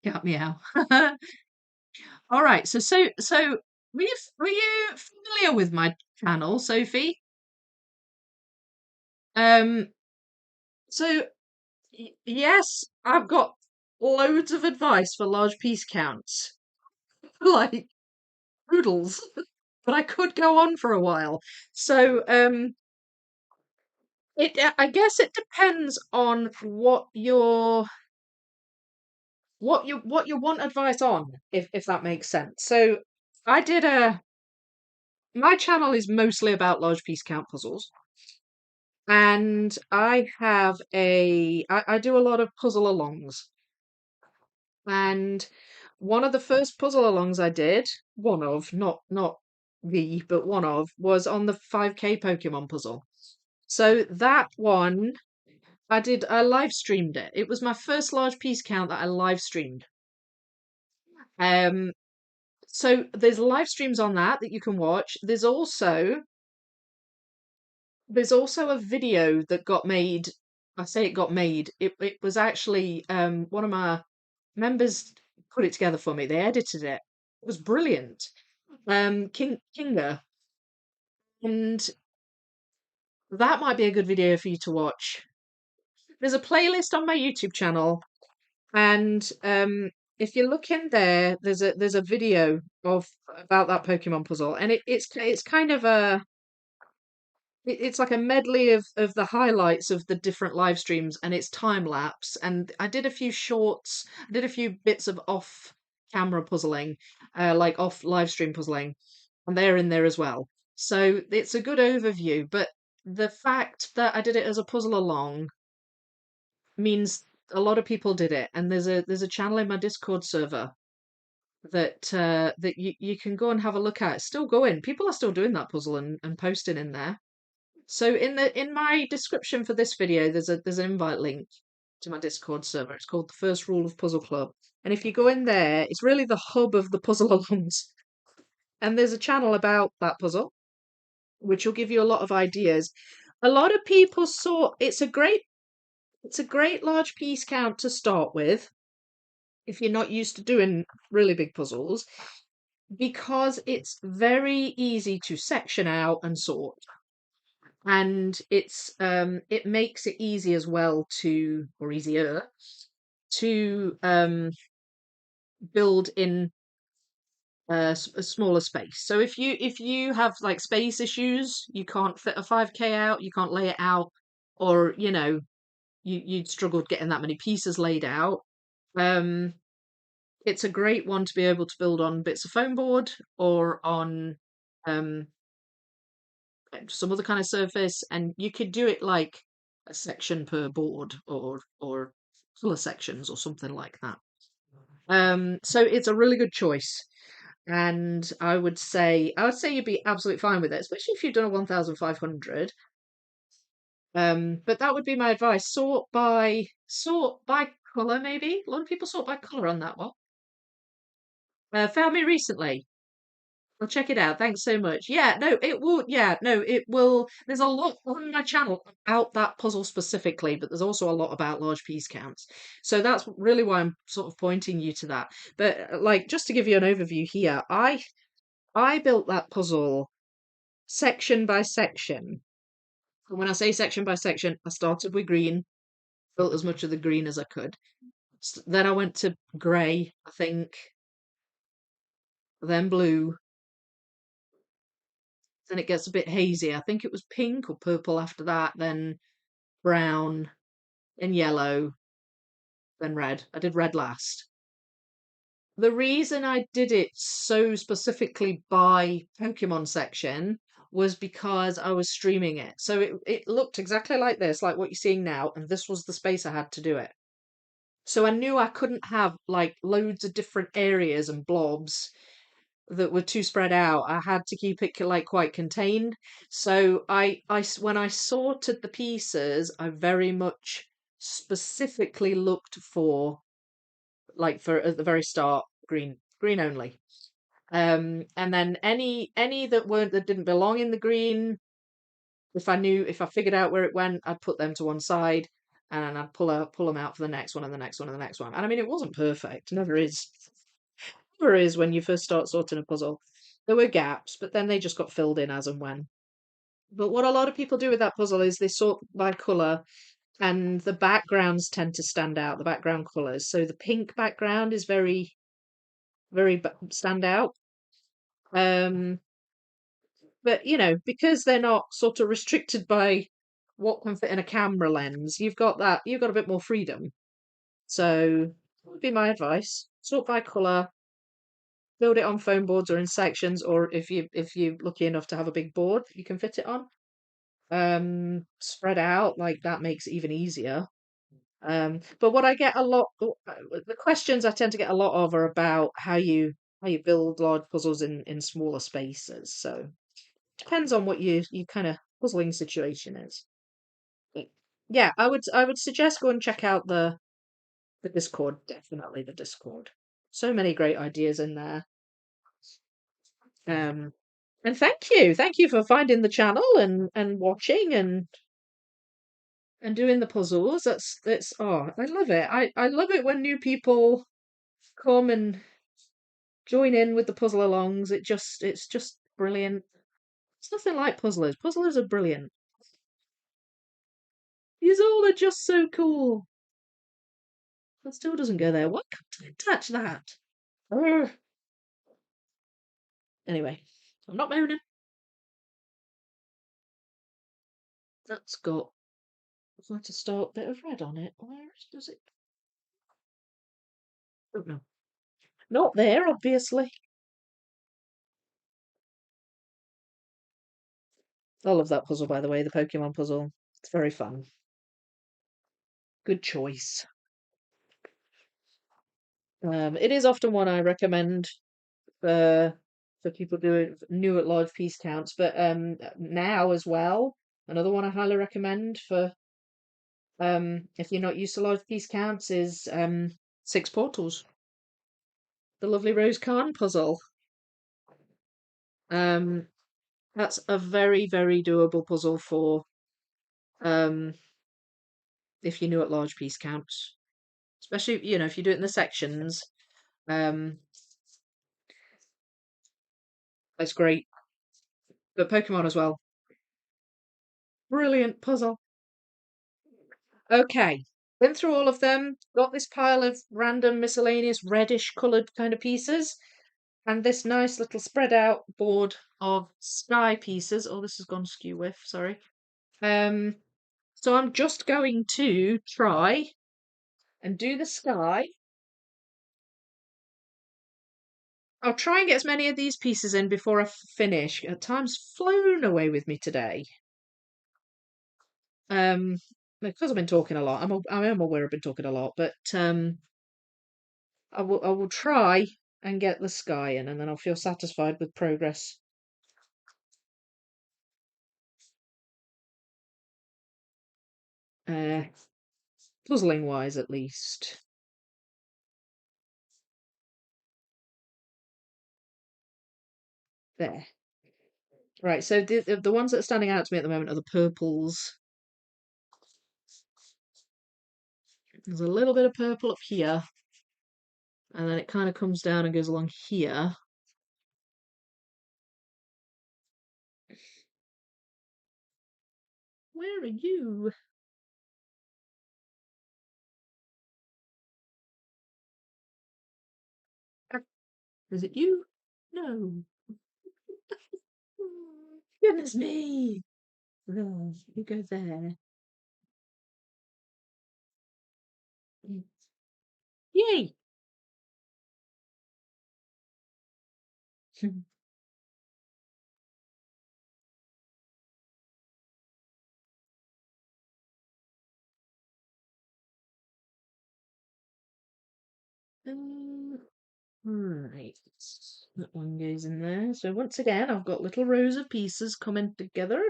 Got me out. All right. So were you familiar with my channel, Sophie. Um, so yes, I've got loads of advice for large piece counts, like poodles, but I could go on for a while. So, I guess it depends on what you want advice on, if that makes sense. So, I did a my channel is mostly about large piece count puzzles, and I do a lot of puzzle alongs. And one of the first puzzle alongs I did, one of, not the, but one of, was on the 5K Pokemon puzzle. So that one, I live streamed it. It was my first large piece count that I live streamed. Um, so there's live streams on that you can watch. There's also a video that got made. I say it got made. It was actually one of my members put it together for me. They edited it. It was brilliant. Kinga, and that might be a good video for you to watch. There's a playlist on my YouTube channel, and if you look in there, there's a video of about that Pokemon puzzle, and it's kind of it's like a medley of the highlights of the different live streams, and it's time lapse. And I did a few shorts, I did a few bits of off camera puzzling, like off live stream puzzling, and they're in there as well. So it's a good overview. But the fact that I did it as a puzzle along means a lot of people did it, and there's a channel in my Discord server that you can go and have a look at. It's still going. People are still doing that puzzle and posting in there. So in my description for this video, there's an invite link to my Discord server. It's called the First Rule of Puzzle Club. And if you go in there, it's really the hub of the puzzle alongs. And there's a channel about that puzzle, which will give you a lot of ideas. A lot of people saw it's a great large piece count to start with if you're not used to doing really big puzzles, because it's very easy to section out and sort. And it makes it easy as well to, or easier to build in a smaller space. So if you have like space issues, you can't fit a 5K out, you can't lay it out, or you'd struggle getting that many pieces laid out. Um, it's a great one to be able to build on bits of foam board or on um some other kind of surface, and you could do it like a section per board or full of sections or something like that. So it's a really good choice, and I would say you'd be absolutely fine with it, especially if you've done a 1,500. But that would be my advice. Sort by color, maybe. A lot of people sort by color on that one. Found me recently. I'll check it out. Thanks so much. Yeah, no, it will. Yeah, no, it will. There's a lot on my channel about that puzzle specifically, but there's also a lot about large piece counts. So that's really why I'm sort of pointing you to that. But like, just to give you an overview here, I built that puzzle section by section. And when I say section by section, I started with green, built as much of the green as I could. Then I went to grey, I think, then blue. Then it gets a bit hazy. I think it was pink or purple after that, then brown, then yellow, then red. I did red last. The reason I did it so specifically by Pokemon section was because I was streaming it. So it looked exactly like this, like what you're seeing now, and this was the space I had to do it. So I knew I couldn't have like loads of different areas and blobs that were too spread out. I had to keep it like quite contained. So when I sorted the pieces, I very much specifically looked for, like, for at the very start, green only. And then any that didn't belong in the green, if I figured out where it went, I'd put them to one side, and I'd pull them out for the next one and the next one and the next one. And I mean, it wasn't perfect. Never is when you first start sorting a puzzle. There were gaps, but then they just got filled in as and when. But what a lot of people do with that puzzle is they sort by colour, and the backgrounds tend to stand out, the background colours. So the pink background is very stand out. Um, but because they're not sort of restricted by what can fit in a camera lens, you've got a bit more freedom. So that would be my advice. Sort by colour, build it on foam boards or in sections, or if you're lucky enough to have a big board that you can fit it on. Spread out, like that makes it even easier. But what I get a lot, the questions I tend to get a lot of are about how you build large puzzles in smaller spaces. So depends on what you kind of puzzling situation is. But yeah, I would suggest go and check out the Discord. Definitely the Discord. So many great ideas in there. Um, and thank you for finding the channel and watching and doing the puzzles. That's oh, I love it. I love it when new people come and join in with the puzzle alongs. It's just brilliant. It's nothing like puzzlers. Puzzlers are brilliant. These all are just so cool. That still doesn't go there. Why can't I touch that? Urgh. Anyway, I'm not moaning. That's got quite a stark bit of red on it. Where does it? Don't know. Not there, obviously. I love that puzzle, by the way, the Pokemon puzzle. It's very fun. Good choice. It is often one I recommend for people doing new at large piece counts, but now as well, another one I highly recommend for if you're not used to large piece counts is Six Portals, the lovely Rose Khan puzzle. Um, that's a very doable puzzle for um if you're new at large piece counts, especially if you do it in the sections. Um, it's great. But Pokemon as well. Brilliant puzzle. Okay, been through all of them. Got this pile of random miscellaneous reddish coloured kind of pieces, and this nice little spread out board of sky pieces. Oh, this has gone skew with, sorry. Um, so I'm just going to try and do the sky. I'll try and get as many of these pieces in before I finish. Time's flown away with me today. Because I've been talking a lot. I am aware I've been talking a lot, but I will try and get the sky in, and then I'll feel satisfied with progress. Uh, Puzzling wise, at least. There. Right. So the ones that are standing out to me at the moment are the purples. There's a little bit of purple up here, and then it kind of comes down and goes along here. Where are you? Is it you? No. Goodness me. There, you go there. Yay! Um, right. That one goes in there. So once again, I've got little rows of pieces coming together.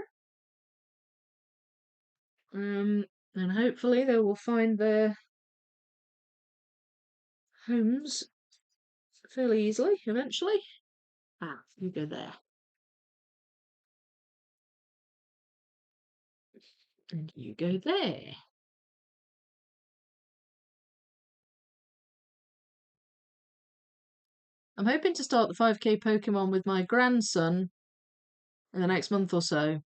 And hopefully they will find their homes fairly easily eventually. Ah, you go there. And you go there. I'm hoping to start the 5K Pokemon with my grandson in the next month or so.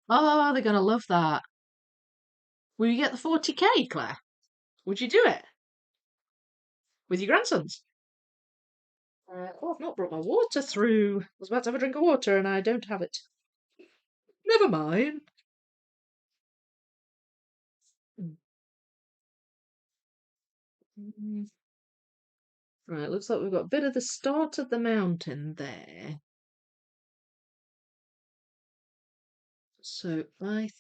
Oh, they're gonna love that. Will you get the 40K, Claire? Would you do it with your grandsons? Oh, I've not brought my water through. I was about to have a drink of water and I don't have it. Never mind. Mm. Right, looks like we've got a bit of the start of the mountain there. So I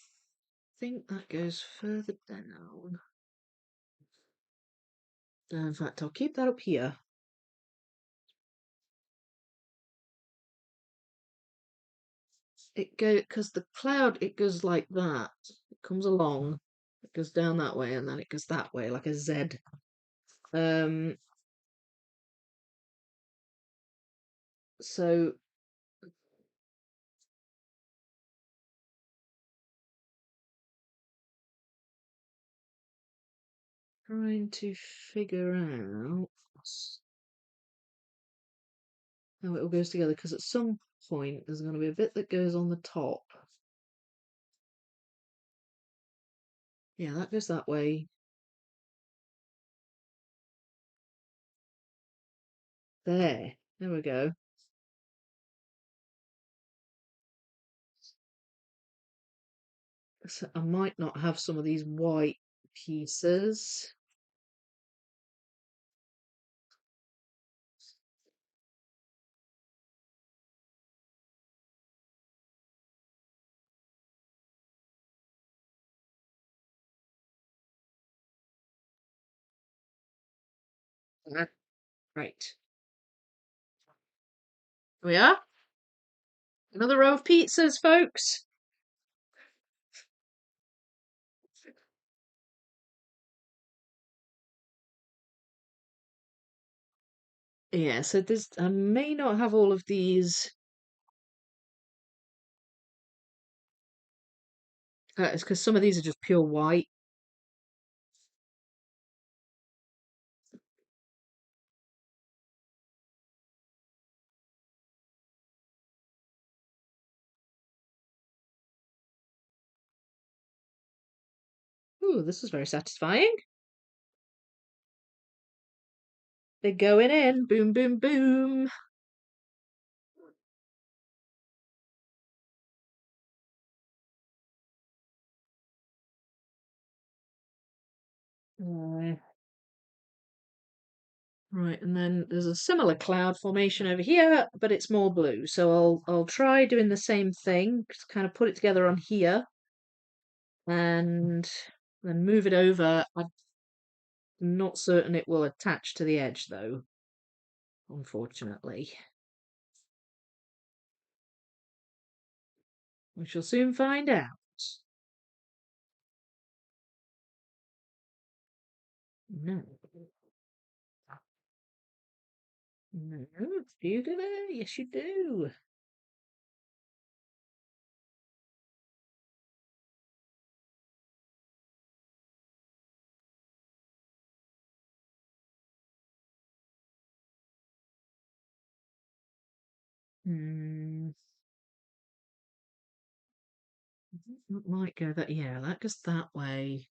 think that goes further down. In fact, I'll keep that up here. It because the cloud, it goes like that. It comes along, it goes down that way, and then it goes that way, like a Z. Um, so trying to figure out how it all goes together, because at some point there's going to be a bit that goes on the top. Yeah, that goes that way. There we go. So I might not have some of these white pieces. Right. Here we are. Another row of pizzas, folks. Yeah, so this I may not have all of these. It's because some of these are just pure white. Ooh, this is very satisfying. They're going in. Boom, boom, boom. Uh, right, and then there's a similar cloud formation over here, but it's more blue. So I'll try doing the same thing, just kind of put it together on here, and then move it over. I'm not certain it will attach to the edge though, unfortunately. We shall soon find out. No. No. Do you do that? Yes, you do. Hmm. That might go that, yeah, that goes that way.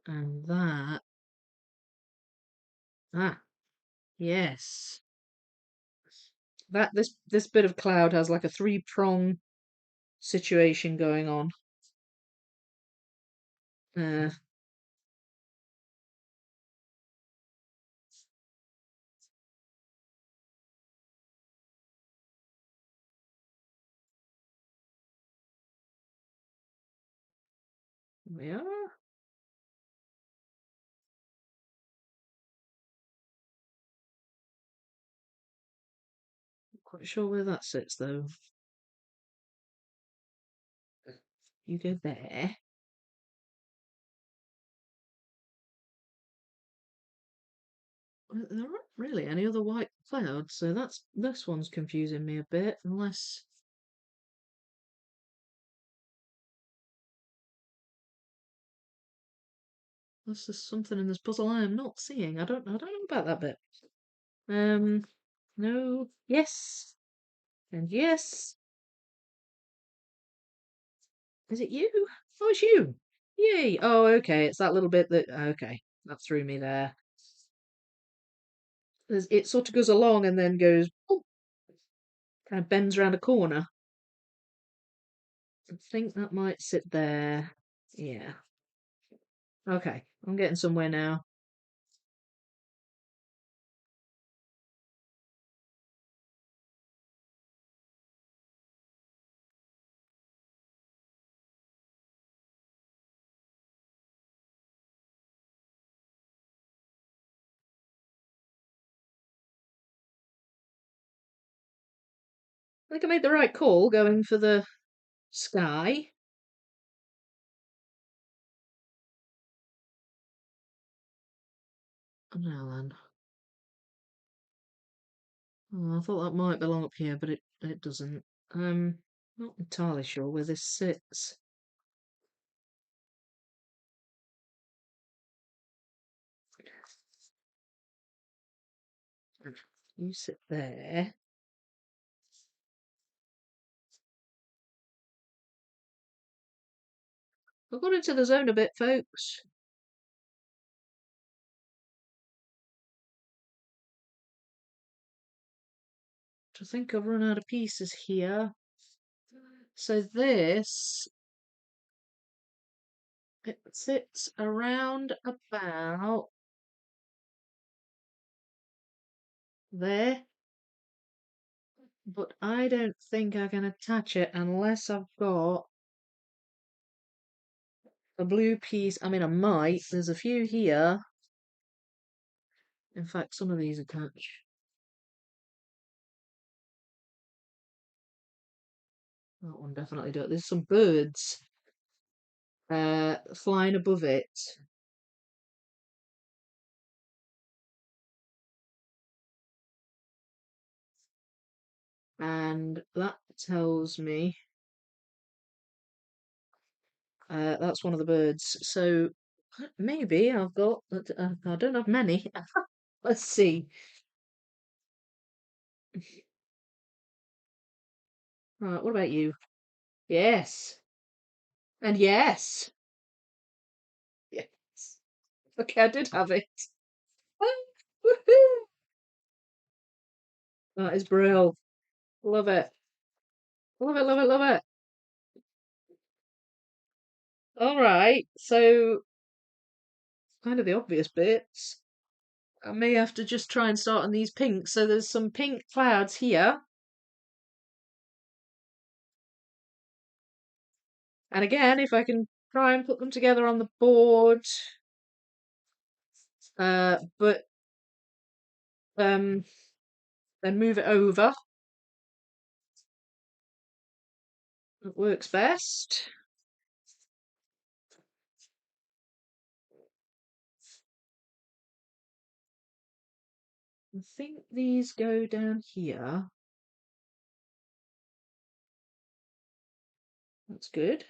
And that, ah, yes. That this bit of cloud has like a three-prong situation going on. Uh, we are. Not quite sure where that sits though. You go there. There aren't really any other white clouds, so this one's confusing me a bit, unless there's something in this puzzle I am not seeing. I don't know about that bit. Um, no, yes, and yes. Is it you? Oh, it's you. Yay. Oh, okay. It's that little bit that, okay, that threw me there. It sort of goes along and then goes, oh, kind of bends around a corner. I think that might sit there. Yeah. Okay, I'm getting somewhere now. I think I made the right call going for the sky. Now then. Oh, I thought that might belong up here, but it doesn't. Not entirely sure where this sits. You sit there. I've got into the zone a bit, folks. I think I've run out of pieces here. So this, it sits around about there, but I don't think I can attach it unless I've got a blue piece. I mean, I might. There's a few here. In fact, some of these attach. That one definitely does. There's some birds flying above it. And that tells me that's one of the birds. So maybe I've got, I don't have many. Let's see. Right, what about you? Yes. And yes. Yes. Okay, I did have it. Woohoo! That is brill. Love it. Love it, love it, love it. All right, so kind of the obvious bits. I may have to just try and start on these pinks. So there's some pink clouds here. And again, if I can try and put them together on the board, but then move it over. It works best. I think these go down here. That's good.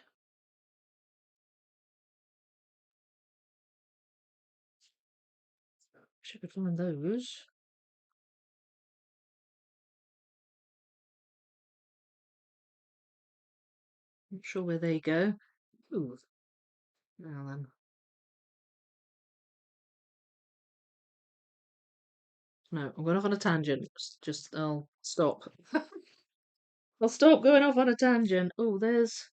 Should we find those? Not sure where they go. Ooh, now then. No, I'm going off on a tangent. I'll stop. I'll stop going off on a tangent. Oh, there's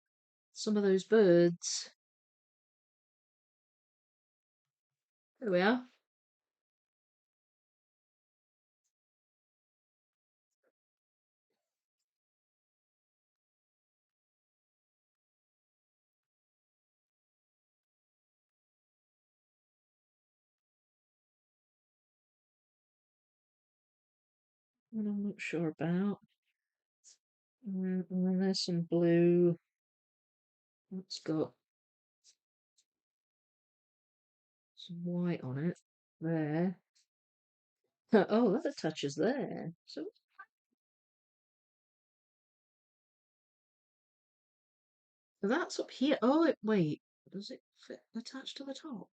some of those birds. There we are. What I'm not sure about. And then there's some blue. It's got some white on it. There. Oh, that attaches there. So that's up here. Oh, wait. Does it fit attached to the top?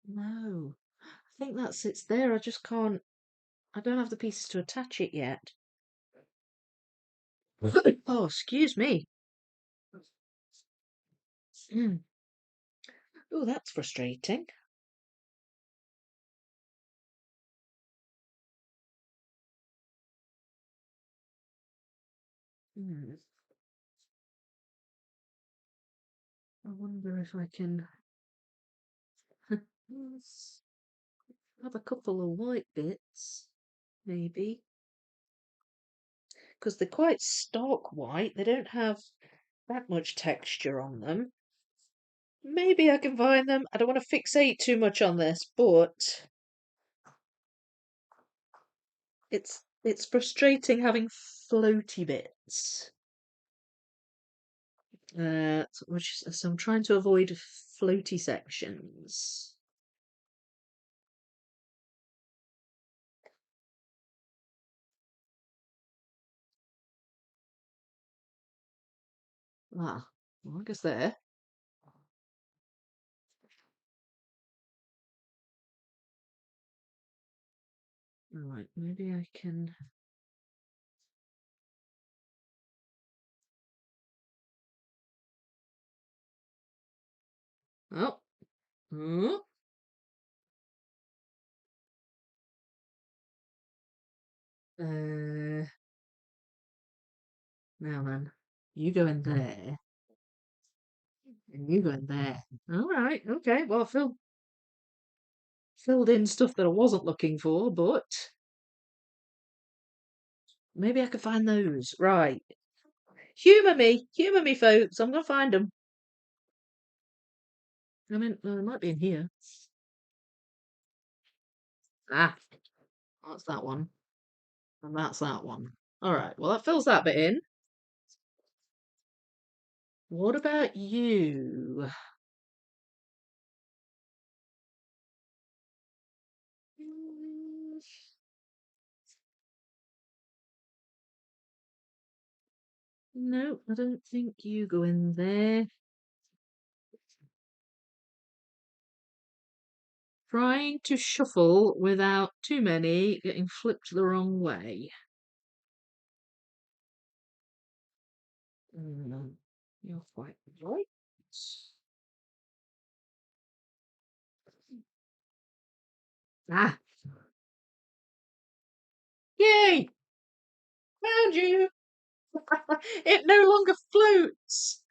No. I think that sits there. I just can't. I don't have the pieces to attach it yet. Oh, excuse me. Mm. Oh, that's frustrating. Hmm. I wonder if I can have a couple of white bits, maybe. Because they're quite stark white. They don't have that much texture on them. Maybe I can find them. I don't want to fixate too much on this, but it's frustrating having floaty bits. So I'm trying to avoid floaty sections. Ah, well, I guess there. Right, maybe I can. Oh, oh. Uh, Now then, you go in there, and you go in there. All right, okay. Well, filled in stuff that I wasn't looking for, but maybe I could find those. Right. Humour me, folks. I'm gonna find them. I mean, well, they might be in here. Ah, that's that one, and that's that one. All right. Well, that fills that bit in. What about you? Mm, no, I don't think you go in there. Trying to shuffle without too many getting flipped the wrong way. Mm, you're quite right. Ah, yay! Found you! It no longer floats.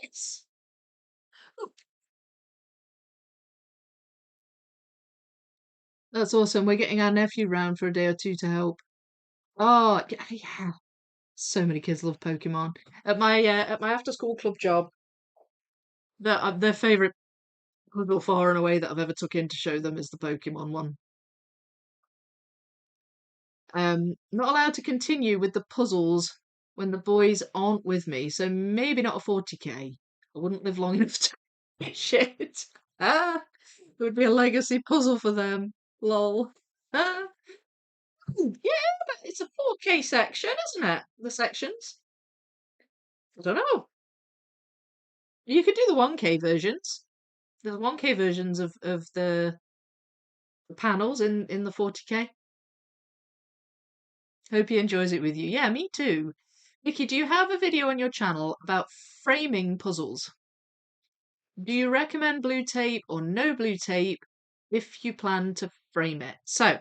Yes. Oh, that's awesome. We're getting our nephew round for a day or two to help. Oh, yeah. So many kids love Pokemon. At my after school club job, their favourite puzzle far and away that I've ever took in to show them is the Pokemon one. Not allowed to continue with the puzzles when the boys aren't with me, so maybe not a 40k. I wouldn't live long enough to finish it. Ah, it would be a legacy puzzle for them. Lol. Ah, yeah, but it's a 4k section, isn't it? The sections. I don't know. You could do the 1k versions. There's 1k versions of the panels in the 40k. Hope he enjoys it with you. Yeah, me too. Vicky, do you have a video on your channel about framing puzzles? Do you recommend blue tape or no blue tape if you plan to frame it? So,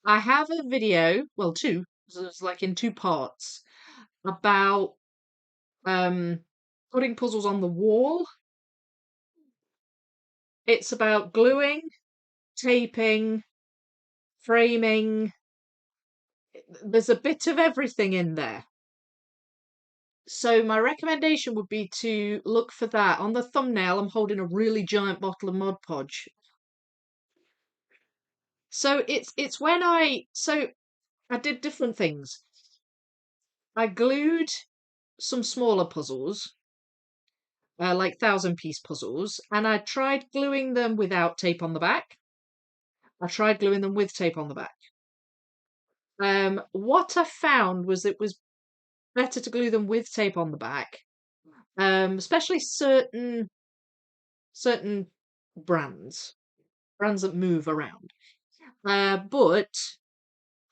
I have a video, well, two, so it's like in two parts, about um putting puzzles on the wall. It's about gluing, taping, framing. There's a bit of everything in there. So my recommendation would be to look for that. On the thumbnail, I'm holding a really giant bottle of Mod Podge. So it's when I did different things. I glued some smaller puzzles, like 1,000 piece puzzles, and I tried gluing them without tape on the back. I tried gluing them with tape on the back. What I found was it was better to glue them with tape on the back, especially certain brands that move around. But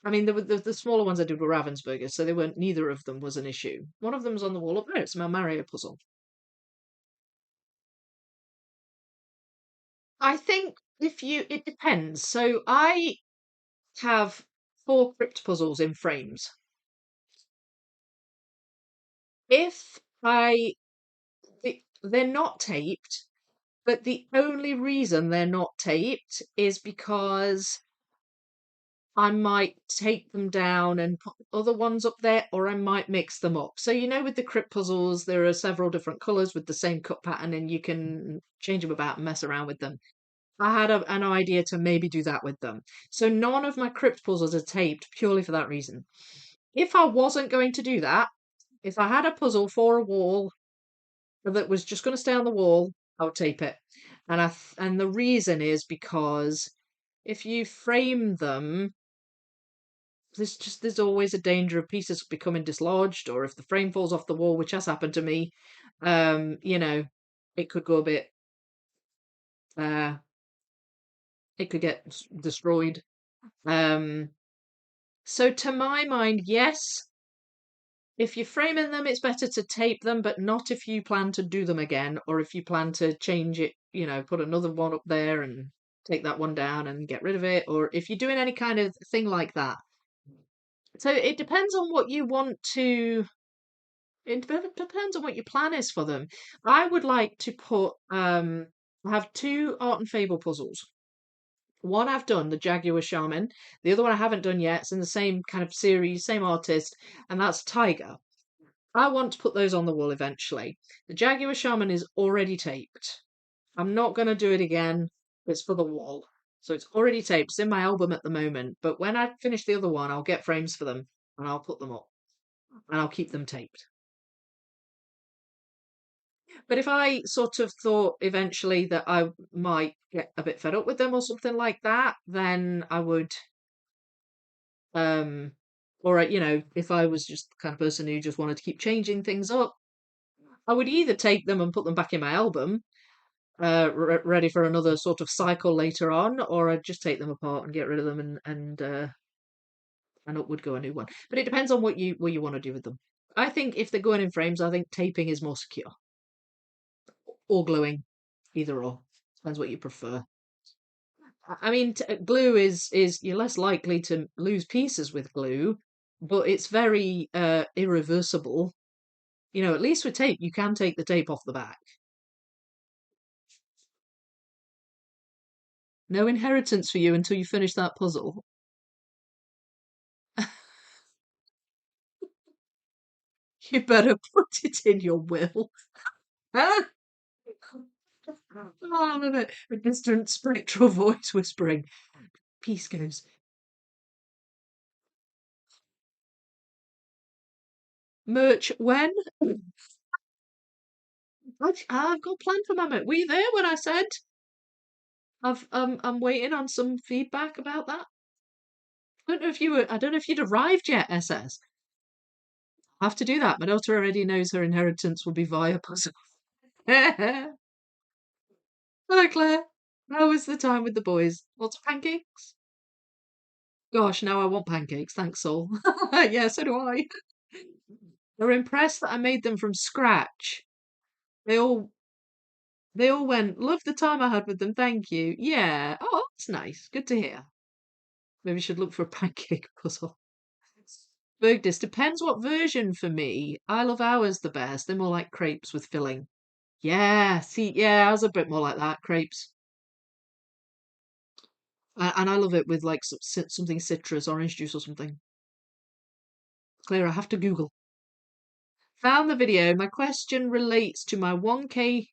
I mean, the smaller ones I did were Ravensburgers, so they weren't. Neither of them was an issue. One of them was on the wall up there. It's my Mario puzzle. I think it depends. So I have four crypt puzzles in frames. If they're not taped, but the only reason they're not taped is because I might take them down and put other ones up there, or I might mix them up. So, with the crypt puzzles, there are several different colours with the same cut pattern, and you can change them about and mess around with them. I had an idea to maybe do that with them. So, none of my crypt puzzles are taped purely for that reason. If I wasn't going to do that, if I had a puzzle for a wall that was just going to stay on the wall, I would tape it. And the reason is because if you frame them, there's always a danger of pieces becoming dislodged, or if the frame falls off the wall, which has happened to me, you know, it could go a bit, uh, it could get destroyed. Um, so to my mind, yes, if you're framing them, it's better to tape them, but not if you plan to do them again, or if you plan to change it, put another one up there and take that one down and get rid of it, or if you're doing any kind of thing like that. So it depends on what you want to depends on what your plan is for them. I would like to I have two Art and Fable puzzles. One I've done, the Jaguar Shaman. The other one I haven't done yet. It's in the same kind of series, same artist, and that's Tiger. I want to put those on the wall eventually. The Jaguar Shaman is already taped. I'm not going to do it again. It's for the wall. So it's already taped. It's in my album at the moment. But when I finish the other one, I'll get frames for them and I'll put them up and I'll keep them taped. But if I sort of thought eventually that I might get a bit fed up with them or something like that, then I would, um, or if I was just the kind of person who just wanted to keep changing things up, I would either take them and put them back in my album, ready for another sort of cycle later on, or I'd just take them apart and get rid of them and up would go a new one. But it depends on what you want to do with them. I think if they're going in frames, I think taping is more secure, or gluing, either or. Depends what you prefer. I mean, glue is you're less likely to lose pieces with glue, but it's very irreversible. At least with tape, you can take the tape off the back. No inheritance for you until you finish that puzzle. You better put it in your will. Ah! Oh, I love it. A distant spectral voice whispering. Peace goes. Merch when? I've got a plan for my merch. Were you there when I said I'm waiting on some feedback about that? I don't know if you'd arrived yet, SS. I have to do that. My daughter already knows her inheritance will be via puzzle. Hello, Claire. How was the time with the boys? Lots of pancakes? Gosh, now I want pancakes. Thanks, Saul. Yeah, so do I. They're impressed that I made them from scratch. They all they all went, love the time I had with them, thank you. Yeah. Oh, that's nice. Good to hear. Maybe I should look for a pancake puzzle. Bergdis depends what version for me. I love ours the best. They're more like crepes with filling. Yeah, see, yeah, ours are a bit more like that, crepes. And I love it with like something citrus, orange juice or something. Claire, I have to Google. Found the video. My question relates to my 1K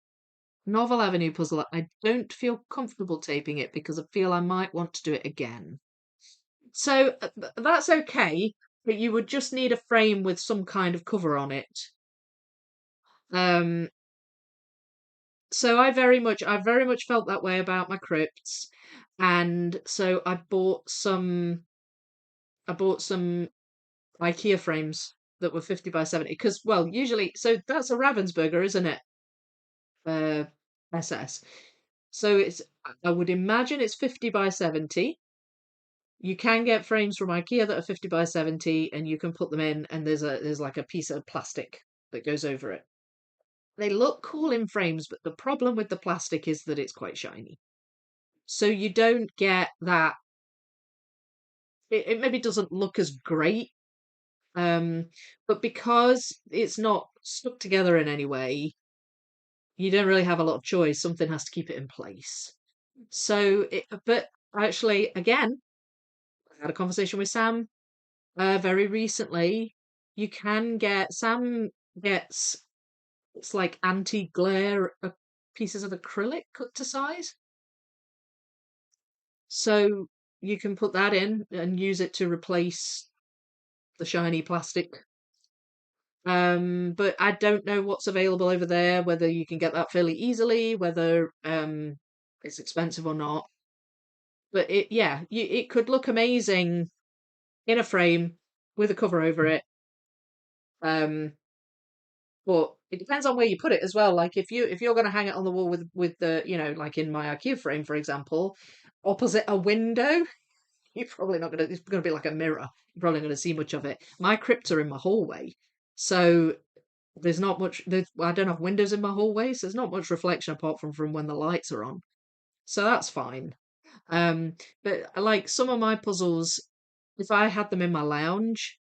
Novel Avenue puzzle. I don't feel comfortable taping it because I feel I might want to do it again. So that's okay, but you would just need a frame with some kind of cover on it. So I very much felt that way about my crypts, and so I bought some IKEA frames that were 50 by 70 because, well, usually, so that's a Ravensburger, isn't it? Uh, SS. So I would imagine it's 50 by 70. you can get frames from IKEA that are 50 by 70, and you can put them in, and there's like a piece of plastic that goes over it. They look cool in frames, but the problem with the plastic is that it's quite shiny. So you don't get that. It maybe doesn't look as great, but because it's not stuck together in any way, you don't really have a lot of choice. Something has to keep it in place. But actually, again, I had a conversation with Sam very recently. You can get Sam gets it's like anti-glare pieces of acrylic cut to size, so you can put that in and use it to replace the shiny plastic. But I don't know what's available over there, whether you can get that fairly easily, whether it's expensive or not. But it could look amazing in a frame with a cover over it. Um, but it depends on where you put it as well. Like if you're going to hang it on the wall with the like in my IKEA frame, for example, opposite a window, you're probably not gonna. It's gonna be like a mirror. You're probably not gonna see much of it. My crypts are in my hallway, so there's not much. I don't have windows in my hallway, so there's not much reflection apart from when the lights are on. So that's fine. Um, but like some of my puzzles, if I had them in my lounge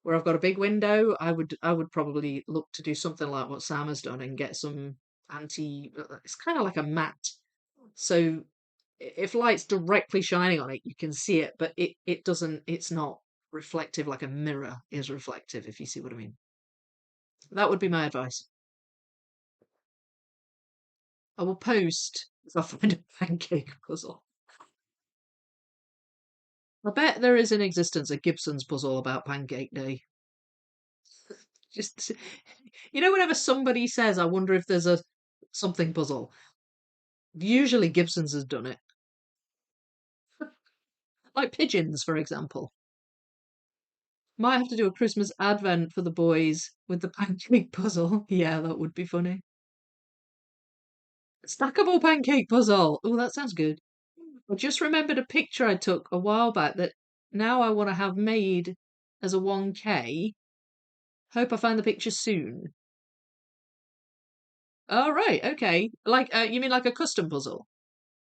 where I've got a big window, I would probably look to do something like what Sam has done and get some it's kind of like a mat. So if light's directly shining on it, you can see it, but it's not reflective like a mirror is reflective, if you see what I mean. That would be my advice. I will post if I find a pancake puzzle. I bet there is in existence a Gibson's puzzle about Pancake Day. Just whenever somebody says, "I wonder if there's a something puzzle," usually Gibson's has done it. Like pigeons, for example. Might have to do a Christmas advent for the boys with the pancake puzzle. Yeah, that would be funny. Stackable pancake puzzle. Oh, that sounds good. I just remembered a picture I took a while back that now I want to have made as a 1K. Hope I find the picture soon. Oh, right, okay. Like, you mean like a custom puzzle?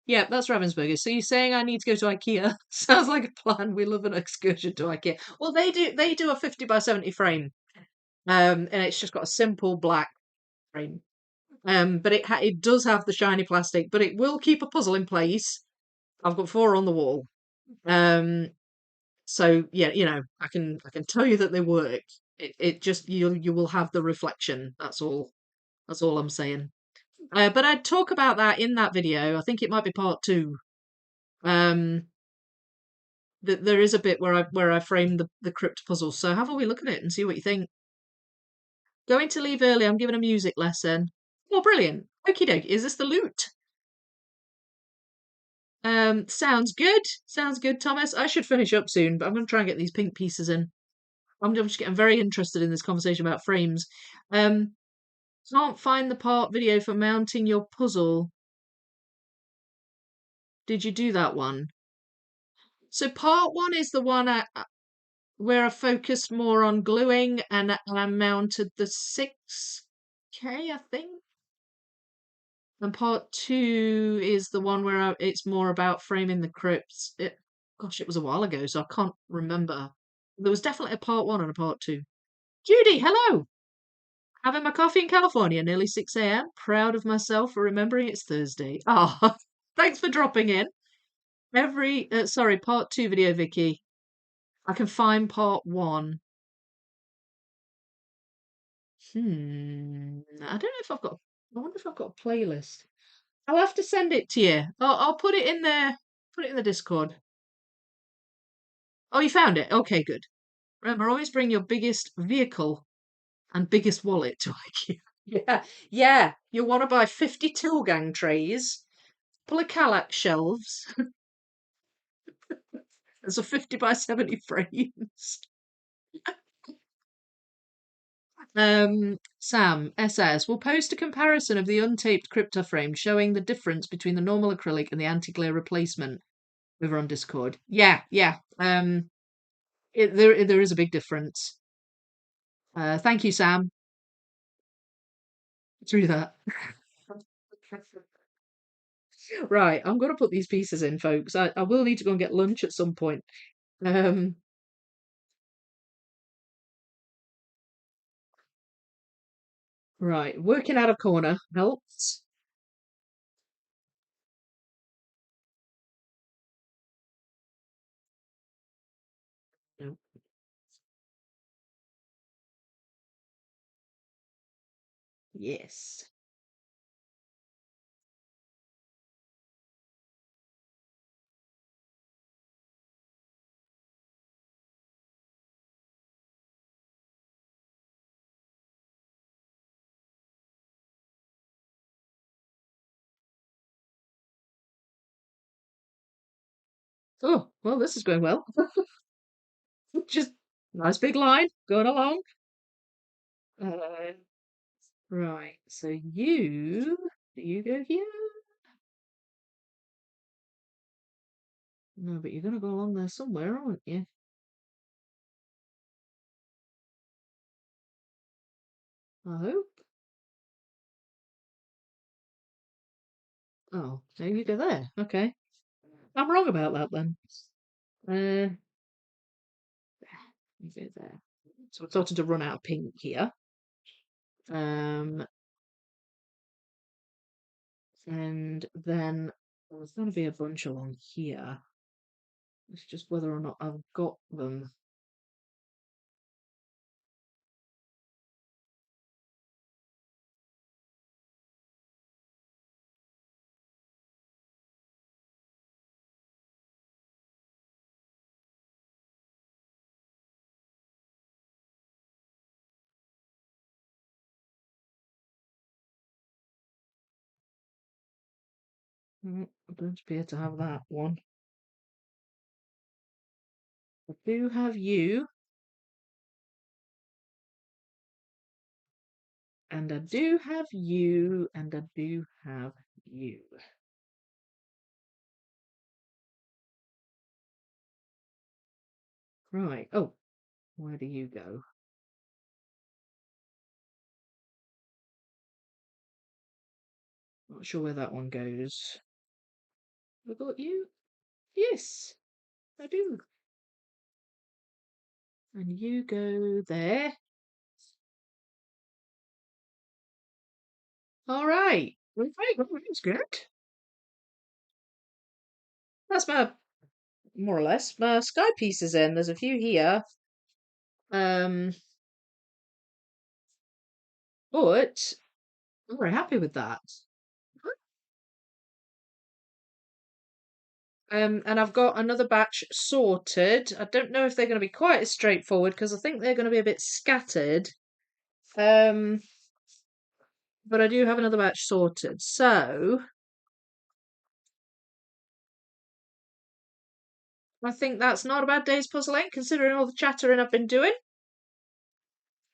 Yeah, that's Ravensburger. So you're saying I need to go to IKEA? Sounds like a plan. We love an excursion to IKEA. Well, they do a 50 by 70 frame. And it's just got a simple black frame. But it does have the shiny plastic, but it will keep a puzzle in place. I've got 4 on the wall. Um, so yeah, I can tell you that they work. It just you will have the reflection. That's all. That's all I'm saying. But I'd talk about that in that video. I think it might be part 2. Um, there is a bit where I framed the crypt puzzle. So have a wee look at it and see what you think. Going to leave early. I'm giving a music lesson. Oh, brilliant. Okie dokie. Is this the loot? Sounds good. Sounds good, Thomas. I should finish up soon, but I'm going to try and get these pink pieces in. I'm just getting very interested in this conversation about frames. Um, can't find the part video for mounting your puzzle. Did you do that one? So part 1 is the one where I focused more on gluing and I mounted the 6K, I think. And part 2 is the one where it's more about framing the crypts. Gosh, it was a while ago, so I can't remember. There was definitely a part 1 and a part 2. Judy, hello! Having my coffee in California, nearly 6 a.m. Proud of myself for remembering it's Thursday. Oh, thanks for dropping in. Part 2 video, Vicky. I can find part 1. I don't know if I've got. I wonder if I've got a playlist. I'll have to send it to you. I'll put it in there. Put it in the Discord. Oh, you found it? Okay, good. Remember, always bring your biggest vehicle and biggest wallet to IKEA. Yeah, yeah. You'll want to buy 50 Tilgang trays, full of Kallax shelves. There's a 50 by 70 frames. Sam, SS, will post a comparison of the untaped crypto frame showing the difference between the normal acrylic and the anti-glare replacement. over on Discord. Yeah, yeah. There is a big difference. Thank you, Sam, through that. Right, I'm gonna put these pieces in, folks. I will need to go and get lunch at some point. Um, right, working out a corner helps. No. Yes. Oh, well, this is going well. Just nice big line going along. Uh, right, so you go here? No, but you're gonna go along there somewhere, aren't you? I hope. Oh, there you go there. Okay. I'm wrong about that then. You go there. So we're starting to run out of pink here. Um, and then there's going to be a bunch along here. It's just whether or not I've got them. I don't appear to have that one. I do have you, and I do have you, and I do have you. Right. Oh, where do you go? Not sure where that one goes. Have I got you? Yes, I do. And you go there. All right. Well, that's good. That's my more or less my sky pieces in. There's a few here. Um, but I'm very happy with that. And I've got another batch sorted. I don't know if they're going to be quite as straightforward because I think they're going to be a bit scattered. Um, but I do have another batch sorted. So I think that's not a bad day's puzzling, considering all the chattering I've been doing.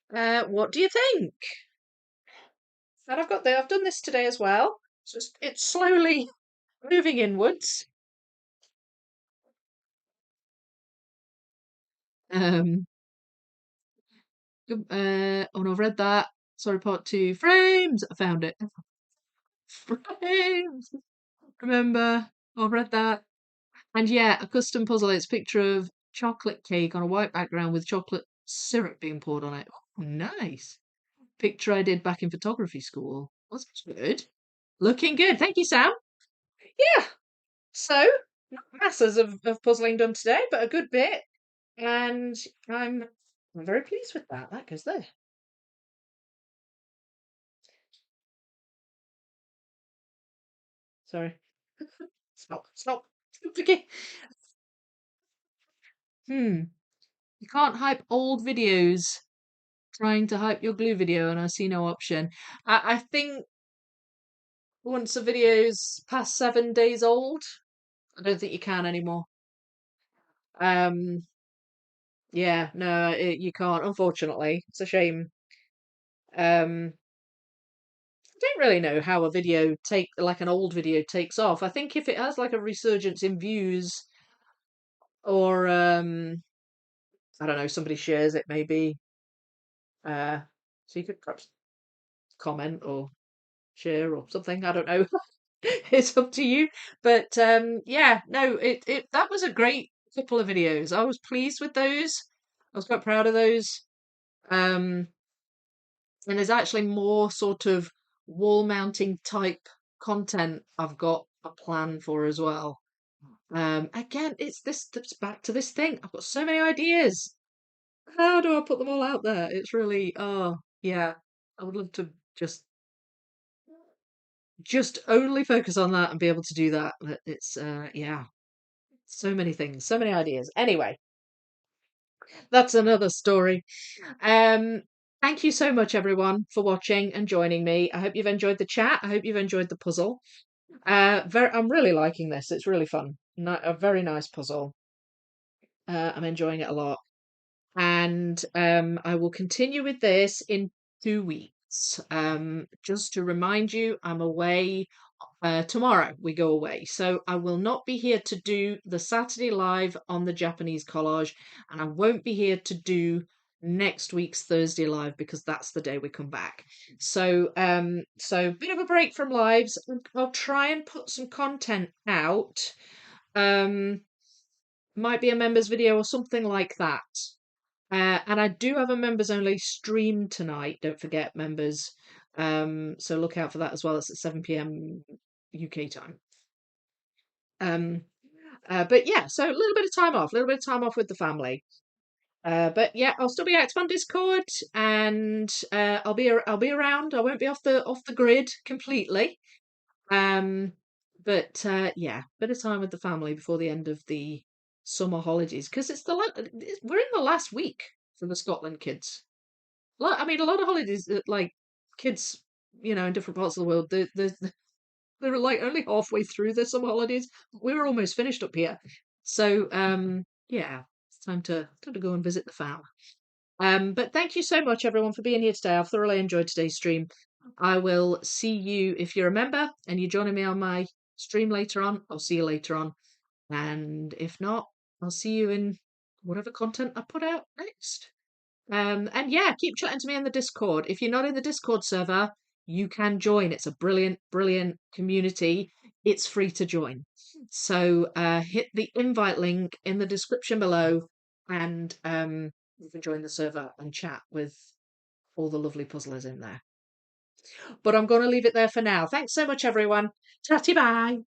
What do you think? And I've done this today as well. It's slowly moving inwards. Um, oh no, I've read that. Sorry, part two. Frames! I found it. Frames! Remember? Oh, I've read that. And yeah, a custom puzzle. It's a picture of chocolate cake on a white background with chocolate syrup being poured on it. Oh, nice. Picture I did back in photography school. That's good. Looking good. Thank you, Sam. Yeah. So, not masses of puzzling done today, but a good bit. And I'm very pleased with that. That goes there. Sorry. Stop. Stop. Okay. You can't hype old videos trying to hype your glue video, and I see no option. I think once a video's past 7 days old, I don't think you can anymore. Um, yeah, no, you can't. Unfortunately, it's a shame. I don't really know how a video like an old video takes off. I think if it has like a resurgence in views, or I don't know, somebody shares it maybe. Uh, so you could perhaps comment or share or something. I don't know. It's up to you. But yeah, no, it that was a great couple of videos. I was pleased with those. I was quite proud of those. Um, and there's actually more sort of wall mounting type content I've got a plan for as well. Again, it's back to this thing. I've got so many ideas. How do I put them all out there? It's really, oh, yeah. I would love to just only focus on that and be able to do that. But it's, yeah, so many things, so many ideas. Anyway, that's another story. Um, Thank you so much, everyone, for watching and joining me. I hope you've enjoyed the chat. I hope you've enjoyed the puzzle. I'm really liking this. It's really fun. A very nice puzzle. I'm enjoying it a lot. And I will continue with this in 2 weeks. Just to remind you, I'm away tomorrow. We go away, so I will not be here to do the Saturday live on the Japanese collage, and I won't be here to do next week's Thursday live because that's the day we come back. So bit of a break from lives. I'll try and put some content out. Um, might be a members video or something like that. And I do have a members only stream tonight. Don't forget, members. So look out for that as well. It's at 7 p.m. UK time. Um, but yeah, so a little bit of time off, a little bit of time off with the family. But yeah, I'll still be active on Discord, and I'll be around. I won't be off the grid completely. Um, but yeah, bit of time with the family before the end of the summer holidays because we're in the last week for the Scotland kids. I mean, a lot of holidays, like kids, in different parts of the world, they're like only halfway through their summer holidays. We were almost finished up here, so yeah, it's time to go and visit the fam. But thank you so much, everyone, for being here today. I've thoroughly enjoyed today's stream. I will see you if you're a member and you're joining me on my stream later on. I'll see you later on, and if not, I'll see you in whatever content I put out next. And yeah, keep chatting to me in the Discord. If you're not in the Discord server, you can join. It's a brilliant, brilliant community. It's free to join. So hit the invite link in the description below, and you can join the server and chat with all the lovely puzzlers in there. But I'm going to leave it there for now. Thanks so much, everyone. Chatty bye.